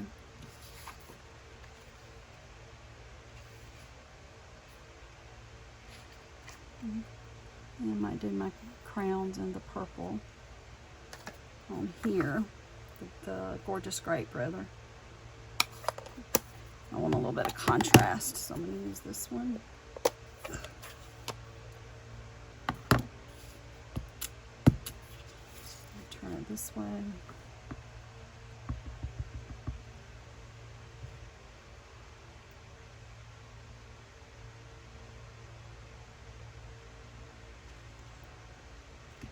And I might do my crowns in the purple on here, the gorgeous grape rather. I want a little bit of contrast, so I'm going to use this one. Turn it this way.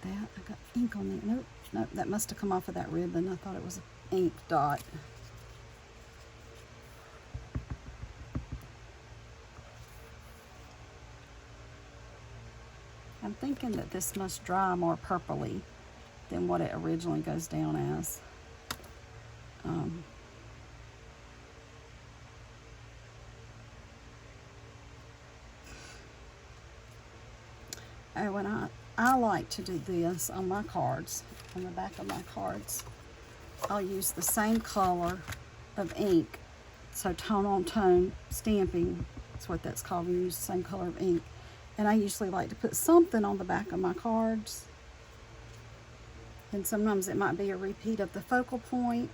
That I got ink on there. Nope, that must have come off of that ribbon. I thought it was an ink dot. I'm thinking that this must dry more purpley than what it originally goes down as. Oh, and I like to do this on my cards, on the back of my cards. I'll use the same color of ink, so tone on tone stamping, that's what that's called. We use the same color of ink. And I usually like to put something on the back of my cards. And sometimes it might be a repeat of the focal point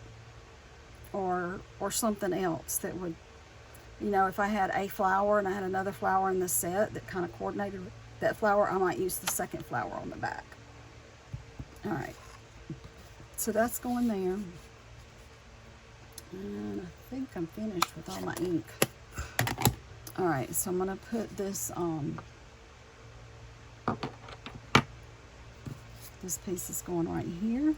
or something else that would, you know, if I had a flower and I had another flower in the set that kind of coordinated with that flower, I might use the second flower on the back. All right, so that's going there. And I think I'm finished with all my ink. All right, so I'm gonna put this this piece is going right here.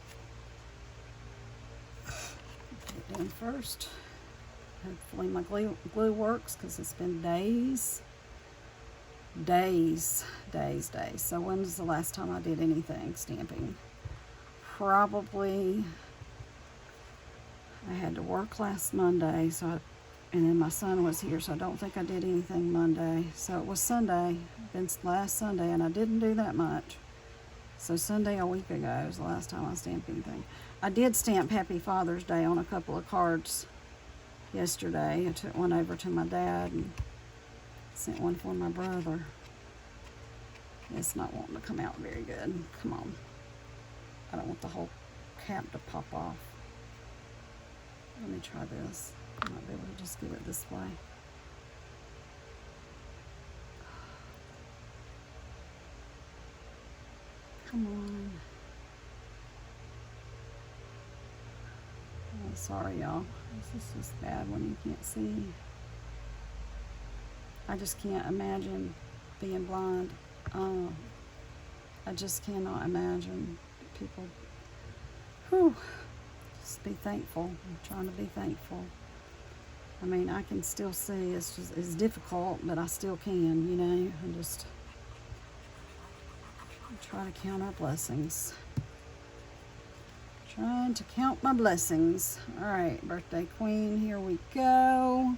Put it down first. Hopefully my glue works because it's been days. So when was the last time I did anything stamping? Probably, I had to work last Monday, and then my son was here, so I don't think I did anything Monday. So it was Sunday, been last Sunday, and I didn't do that much. So Sunday a week ago was the last time I stamped anything. I did stamp Happy Father's Day on a couple of cards yesterday. I took one over to my dad and sent one for my brother. It's not wanting to come out very good. Come on. I don't want the whole cap to pop off. Let me try this. I might be able to just do it this way. Come on. Oh, sorry, y'all. This is just bad when you can't see. I just can't imagine being blind. I just cannot imagine people. Whew. Just be thankful. I'm trying to be thankful. I mean, I can still see. It's difficult, but I still can, you know. I just try to count our blessings. Trying to count my blessings. All right, birthday queen, here we go.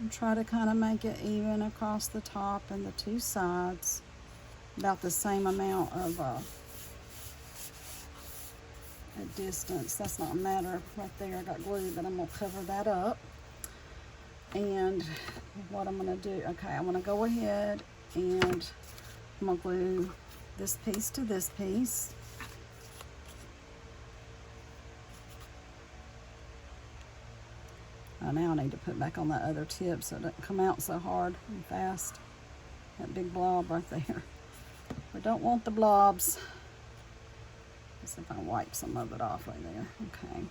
And try to kind of make it even across the top and the two sides. About the same amount of a distance. That's not a matter right there. I got glue, but I'm going to cover that up. And what I'm going to do, okay, I'm going to go ahead and I'm going to glue this piece to this piece. Now I need to put back on that other tip so it doesn't come out so hard and fast. That big blob right there. We don't want the blobs. Let's see if I can wipe some of it off right there. Okay.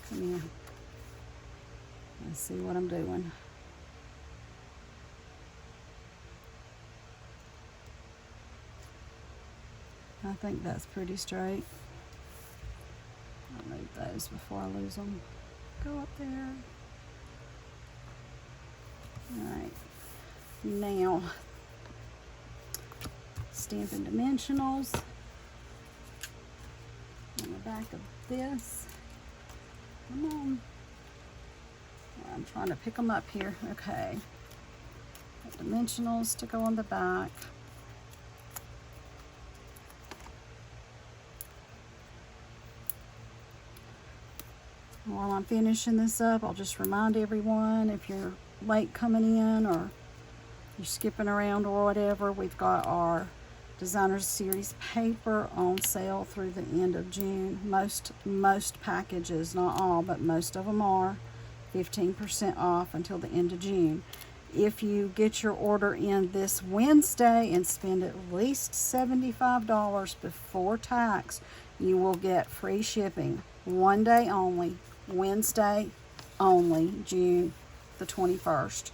Come here. Let's see what I'm doing. I think that's pretty straight. I'll move those before I lose them. Go up there. All right. Now, Stampin' Dimensionals on the back of this. Come on. I'm trying to pick them up here. Okay. Got dimensionals to go on the back. While I'm finishing this up, I'll just remind everyone, if you're late coming in or you're skipping around or whatever, we've got our Designer Series paper on sale through the end of June. Most packages, not all, but most of them are 15% off until the end of June. If you get your order in this Wednesday and spend at least $75 before tax, you will get free shipping. One day only, Wednesday only, June the 21st.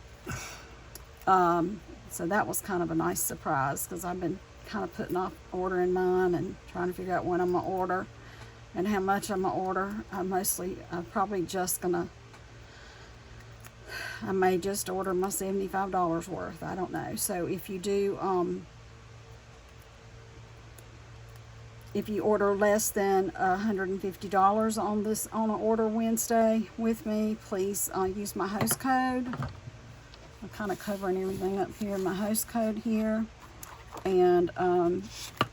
So that was kind of a nice surprise, because I've been kind of putting off ordering mine and trying to figure out when I'm gonna order and how much I'm gonna order. I'm probably just gonna, I may just order my $75 worth. I don't know. So if you do, if you order less than $150 on an order Wednesday with me, please use my host code. I'm kind of covering everything up here, my host code here. And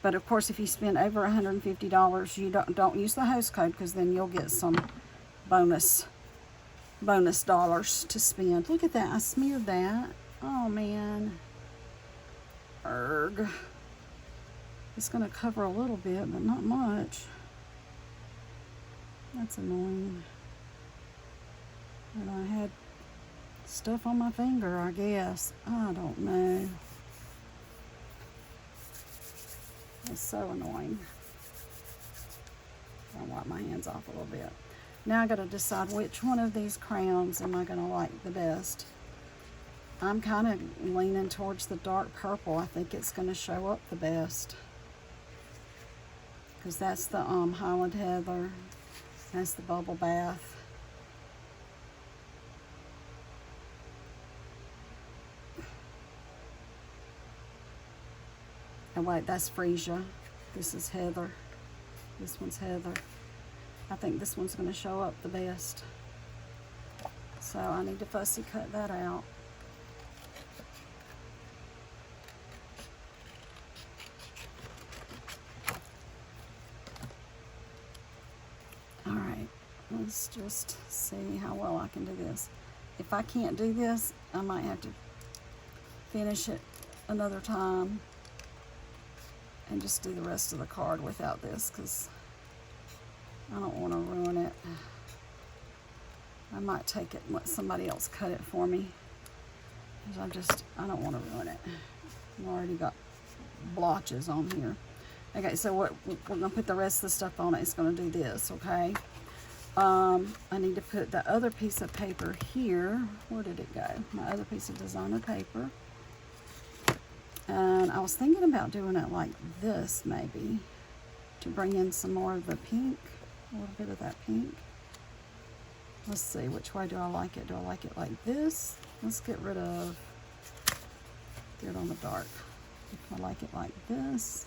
but of course, if you spend over $150, you don't use the host code, because then you'll get some bonus dollars to spend. Look at that, I smeared that. Oh man, erg. It's gonna cover a little bit, but not much. That's annoying. And I had stuff on my finger, I guess. I don't know. It's so annoying. I'll wipe my hands off a little bit. Now I gotta decide which one of these crowns am I gonna like the best. I'm kind of leaning towards the dark purple. I think it's gonna show up the best, because that's the Highland Heather. That's the Bubble Bath. Oh wait, that's Freesia. This is Heather. This one's Heather. I think this one's going to show up the best. So I need to fussy cut that out. Alright, let's just see how well I can do this. If I can't do this, I might have to finish it another time and just do the rest of the card without this, because I don't want to ruin it. I might take it and let somebody else cut it for me, because I don't want to ruin it. I've already got blotches on here. Okay, so what we're going to put the rest of the stuff on it is going to do this, okay? I need to put the other piece of paper here. Where did it go? My other piece of designer paper. And I was thinking about doing it like this, maybe, to bring in some more of the pink, a little bit of that pink. Let's see, which way do I like it? Do I like it like this? Let's get rid of, get it on the dark. If I like it like this,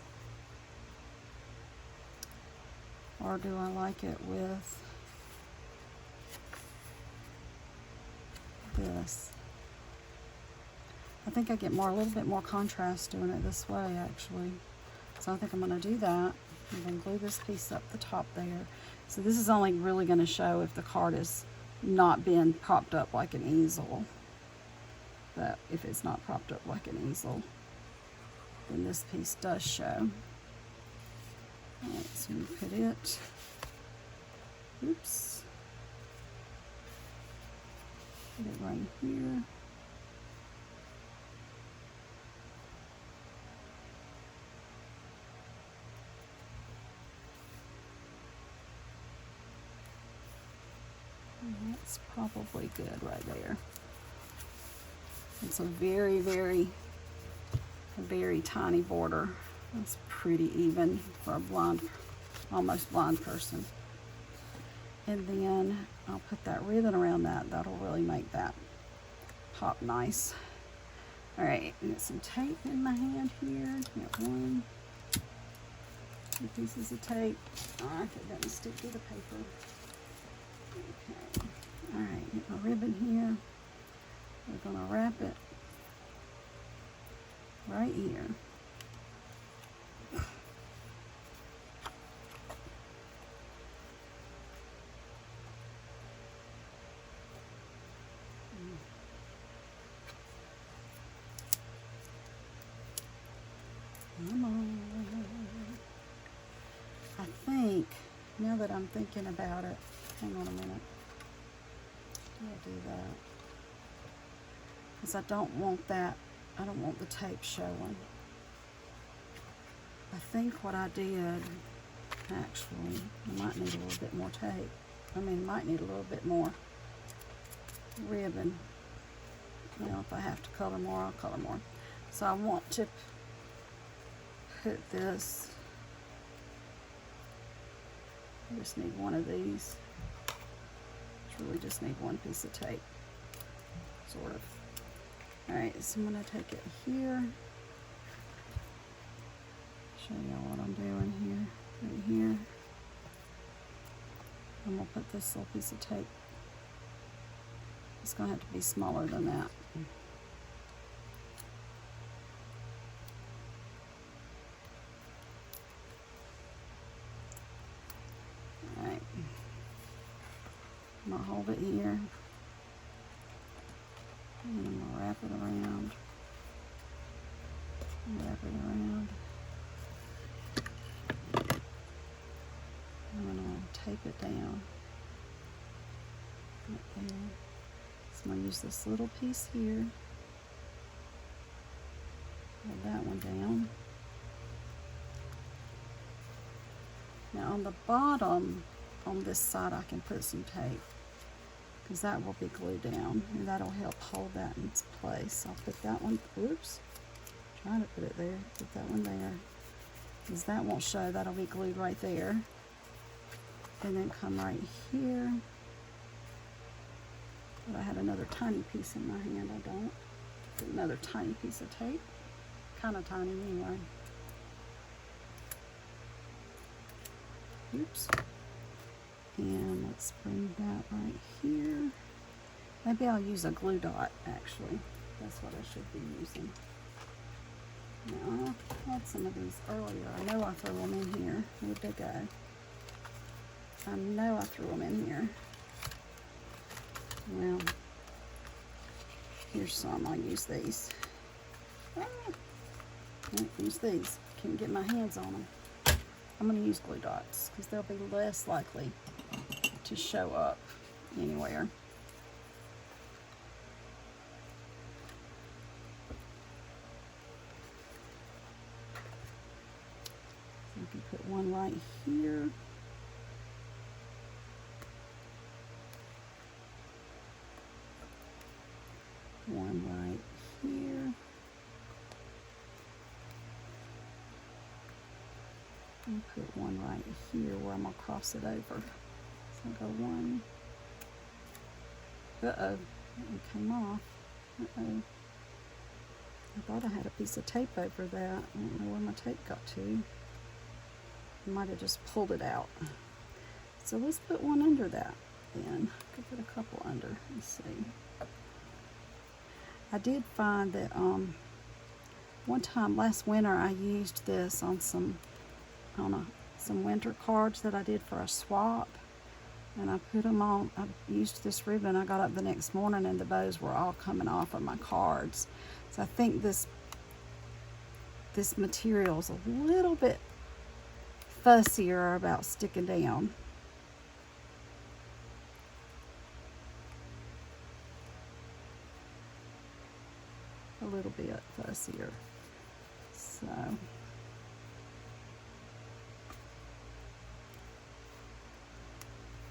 or do I like it with this? I think I get a little bit more contrast doing it this way, actually. So I think I'm going to do that. I'm going to glue this piece up the top there. So this is only really going to show if the card is not been propped up like an easel. But if it's not propped up like an easel, then this piece does show. Alright, so we put it, oops, put it right here. That's probably good right there. It's a very, very, very tiny border. That's pretty even for a blind, almost blind person. And then I'll put that ribbon around that. That'll really make that pop nice. All right, and get some tape in my hand here. Got 1, 2 pieces of tape. Oh, if it doesn't stick to the paper. Okay. Alright, get my ribbon here. We're going to wrap it right here. Come on. I think, now that I'm thinking about it, hang on a minute. I'll do that. Because I don't want that, I don't want the tape showing. I think what I did, actually, I might need a little bit more tape. I mean, might need a little bit more ribbon. You know, if I have to color more, I'll color more. So I want to put this, I just need one of these. Just really just need one piece of tape, sort of. Alright, so I'm going to take it here. Show y'all what I'm doing here, right here. I'm going to put this little piece of tape. It's going to have to be smaller than that. Alright. I'm going to hold it here. And I'm going to wrap it around. Wrap it around. I'm going to tape it down. Right there. So I'm going to use this little piece here. Hold that one down. Now on the bottom, on this side, I can put some tape, because that will be glued down, and that'll help hold that in its place. I'll put that one, whoops, trying to put it there, put that one there, because that won't show, that'll be glued right there. And then come right here. But I had another tiny piece in my hand, I don't. Get another tiny piece of tape, kind of tiny anyway. Oops. And let's bring that right here. Maybe I'll use a glue dot, actually. That's what I should be using. Now, I had some of these earlier. I know I threw them in here. Where'd they go? I know I threw them in here. Well, here's some. I'll use these. Can't use these. Can't get my hands on them. I'm going to use glue dots because they'll be less likely to show up anywhere. So you can put one right here. One right here. And put one right here where I'm going to cross it over. So I'll go one. Uh-oh, it came off. Uh-oh. I thought I had a piece of tape over that. I don't know where my tape got to. I might have just pulled it out. So let's put one under that then. Could put a couple under. Let's see. I did find that one time last winter I used this on some winter cards that I did for a swap, and I put them on. I used this ribbon. I got up the next morning and the bows were all coming off of my cards. So I think this material is a little bit fussier about sticking down. A little bit fussier. So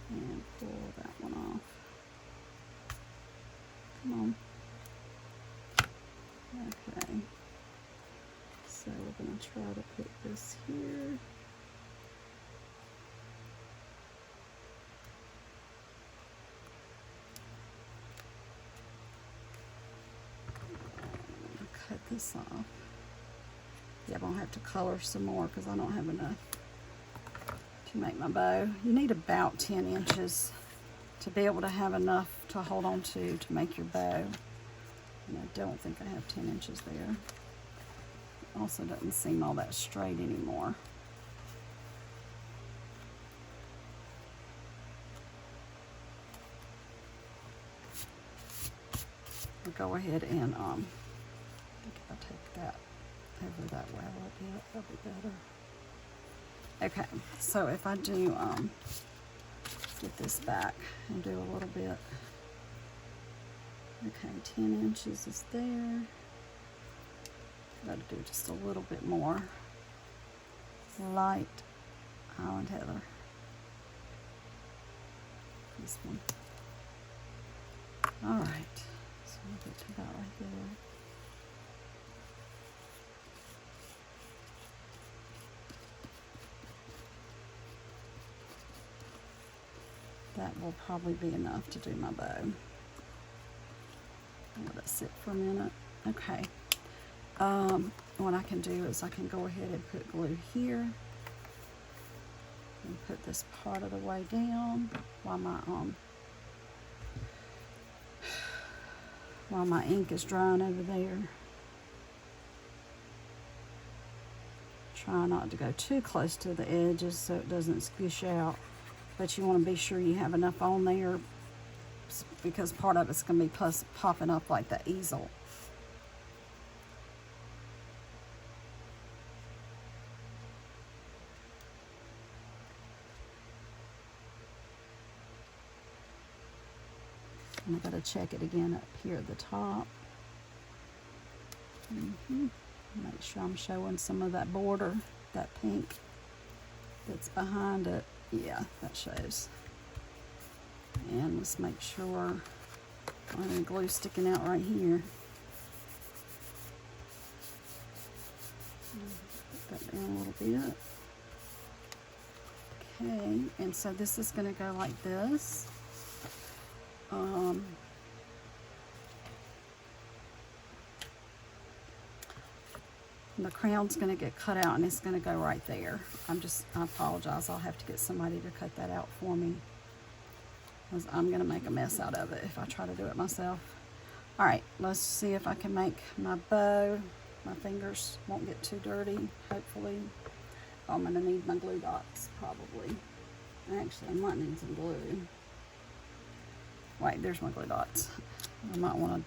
and pull that one off. Come on. Okay. So we're going to try to put this here. Cut this off. Yeah, I'm gonna have to color some more because I don't have enough to make my bow. You need about 10 inches to be able to have enough to hold on to make your bow. And I don't think I have 10 inches there. It also doesn't seem all that straight anymore. I'll go ahead and I think if I take that over that way a little bit, that'll be better. Okay, so if I do get this back and do a little bit. Okay, 10 inches is there. Gotta do just a little bit more. Light Island Heather. This one. All right, so we'll get to about right there. That will probably be enough to do my bow. Let it sit for a minute. Okay. What I can do is I can go ahead and put glue here and put this part of the way down while my ink is drying over there. Try not to go too close to the edges so it doesn't squish out, but you want to be sure you have enough on there because part of it's going to be popping up like the easel. And I gotta check it again up here at the top. Make sure I'm showing some of that border, that pink that's behind it. Yeah, that shows. And let's make sure I have any glue sticking out right here. Put that down a little bit. Okay, and so this is going to go like this. The crown's going to get cut out and it's going to go right there. I apologize. I'll have to get somebody to cut that out for me, because I'm going to make a mess out of it if I try to do it myself. All right, let's see if I can make my bow. My fingers won't get too dirty, hopefully. Oh, I'm going to need my glue dots, probably. Actually, I might need some glue. Wait, there's my glue dots. I might want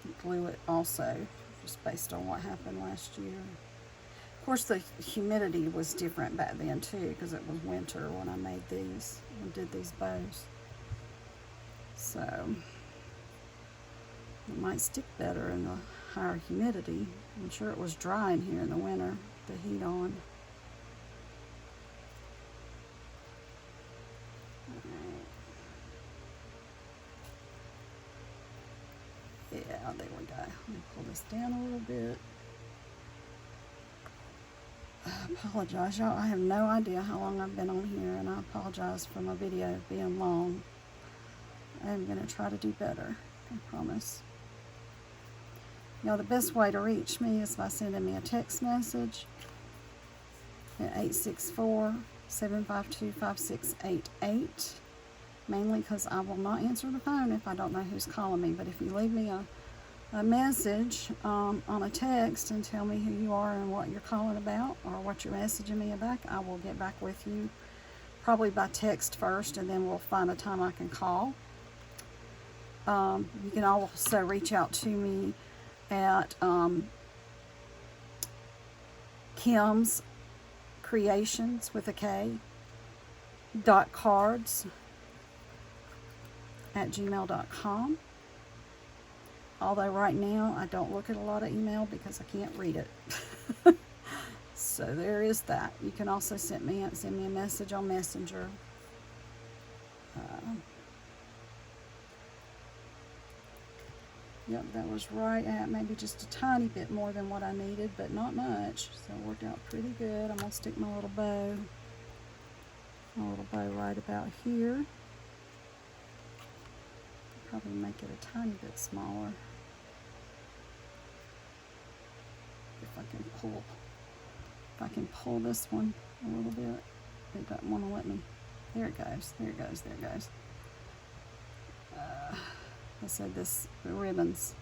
to glue it also, just based on what happened last year. Of course, the humidity was different back then too, because it was winter when I made these and did these bows. So it might stick better in the higher humidity. I'm sure it was dry in here in the winter, the heat on. Yeah, there we go. Let me pull this down a little bit. I apologize, y'all. I have no idea how long I've been on here, and I apologize for my video being long. I'm going to try to do better, I promise. Y'all, the best way to reach me is by sending me a text message at 864-752-5688. Mainly because I will not answer the phone if I don't know who's calling me. But if you leave me a message on a text and tell me who you are and what you're calling about or what you're messaging me about, I will get back with you, probably by text first, and then we'll find a time I can call. You can also reach out to me at Kim's Creations with a K .cards@gmail.com. Although right now I don't look at a lot of email because I can't read it. So there is that. You can also send me a message on Messenger. Yep, that was right at maybe just a tiny bit more than what I needed, but not much. So it worked out pretty good. I'm gonna stick my little bow right about here. Probably make it a tiny bit smaller if I can pull if I can pull this one a little bit. It doesn't want to let me. There it goes. There it goes. There it goes. I said the ribbon's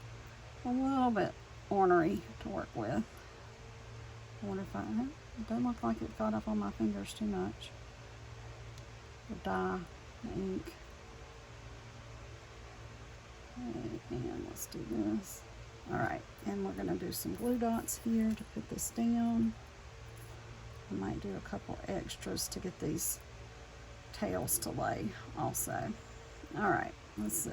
a little bit ornery to work with. I wonder if it doesn't look like it got up on my fingers too much. The dye, the ink. And let's do this. Alright, and we're going to do some glue dots here to put this down. I might do a couple extras to get these tails to lay also. Alright, let's see.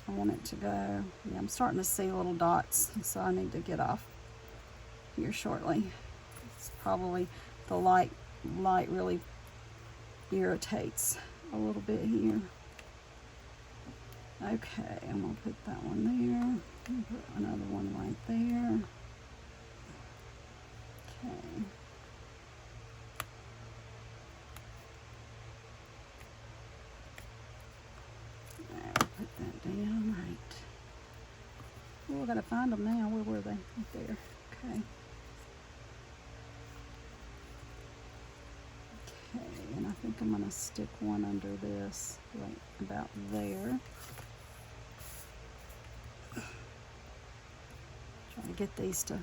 I want it to go, yeah, I'm starting to see little dots, so I need to get off here shortly. It's probably the light really irritates a little bit here. Okay, I'm gonna put that one there. And put another one right there. Okay. There, put that down right. Oh, I gotta find them now. Where were they? Right there. Okay. Okay, and I think I'm gonna stick one under this, right about there. Try to get these to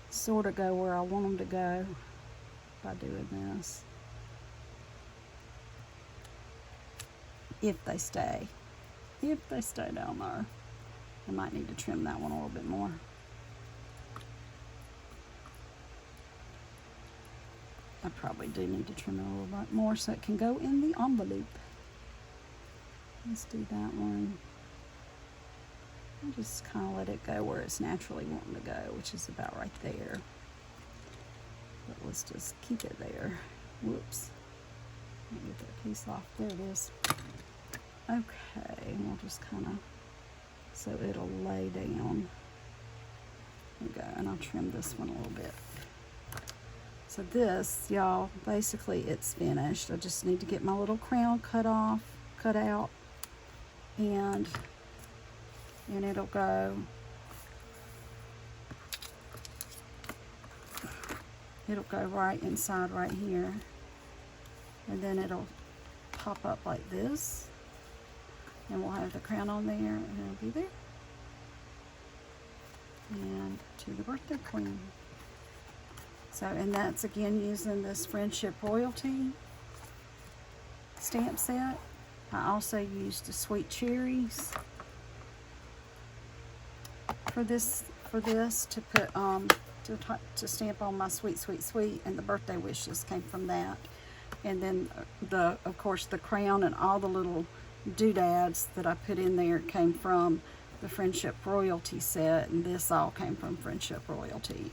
sort of go where I want them to go by doing this. If they stay down there. I might need to trim that one a little bit more. I probably do need to trim it a little bit more so it can go in the envelope. Let's do that one. I'll just kind of let it go where it's naturally wanting to go, which is about right there. But let's just keep it there. Whoops. Let me get that piece off. There it is. Okay, and we'll just kind of, so it'll lay down. There we go, and I'll trim this one a little bit. So this, y'all, basically it's finished. I just need to get my little crown cut out, and it'll go, right inside right here, and then it'll pop up like this, and we'll have the crown on there, and it'll be there, and to the birthday queen. So, and that's again using this Friendship Royalty stamp set. I also used the Sweet Cherries for this to put to stamp on my sweet, and the birthday wishes came from that. And then of course the crown and all the little doodads that I put in there came from the Friendship Royalty set, and this all came from Friendship Royalty.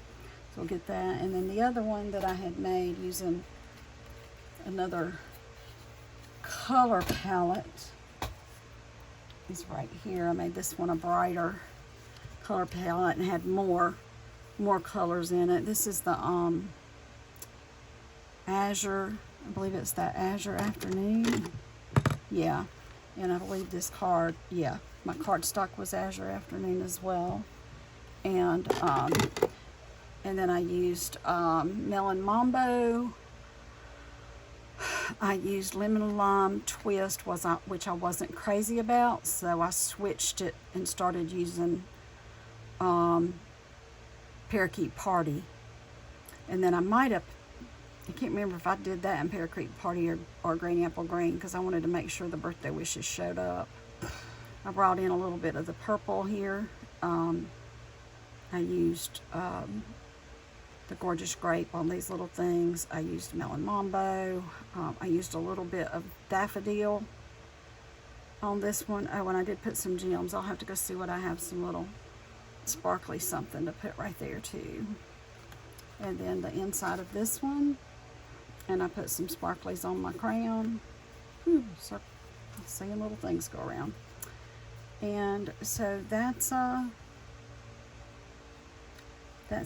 So we'll get that. And then the other one that I had made using another color palette is right here. I made this one a brighter color palette and had more colors in it. This is the Azure, I believe it's that Azure Afternoon. Yeah, and I believe this card, yeah, my cardstock was Azure Afternoon as well. And then I used Melon Mambo. I used Lemon Lime Twist, which I wasn't crazy about, so I switched it and started using Parakeet Party. And then I can't remember if I did that in Parakeet Party or Green Apple Green, because I wanted to make sure the birthday wishes showed up. I brought in a little bit of the purple here. I used the Gorgeous Grape on these little things. I used Melon Mambo. I used a little bit of Daffodil on this one. Oh, and I did put some gems. I'll have to go see what I have, some little sparkly something to put right there too. And then the inside of this one, and I put some sparklies on my crown. Seeing little things go around. And so that's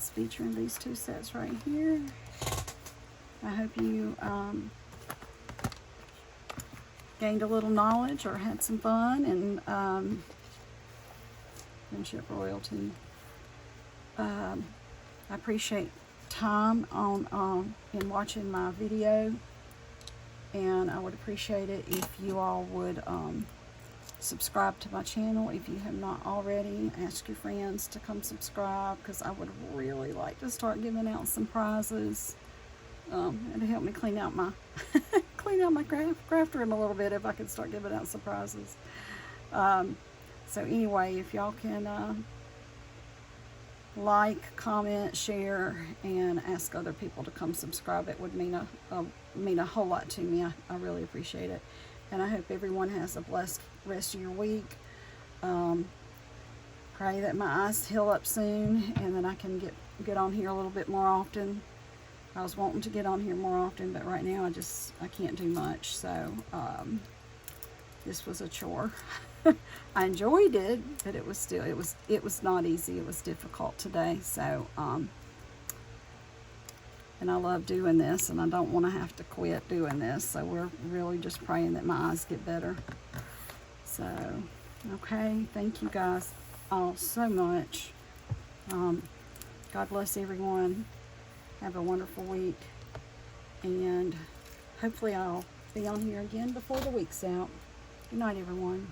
featuring these two sets right here. I hope you gained a little knowledge or had some fun, and Friendship Royalty. I appreciate time on in watching my video, and I would appreciate it if you all would subscribe to my channel if you have not already. Ask your friends to come subscribe, because I would really like to start giving out some prizes. It'll help me clean out my clean out my craft room a little bit if I could start giving out some prizes. So anyway, if y'all can like, comment, share, and ask other people to come subscribe, it would mean a whole lot to me. I really appreciate it, and I hope everyone has a blessed rest of your week. Pray that my eyes heal up soon, and then I can get on here a little bit more often. I was wanting to get on here more often, but right now I can't do much. So this was a chore. I enjoyed it, but it was not easy. It was difficult today. So and I love doing this, and I don't want to have to quit doing this. So we're really just praying that my eyes get better. So okay, thank you guys all so much. God bless everyone. Have a wonderful week, and hopefully I'll be on here again before the week's out. Good night, everyone.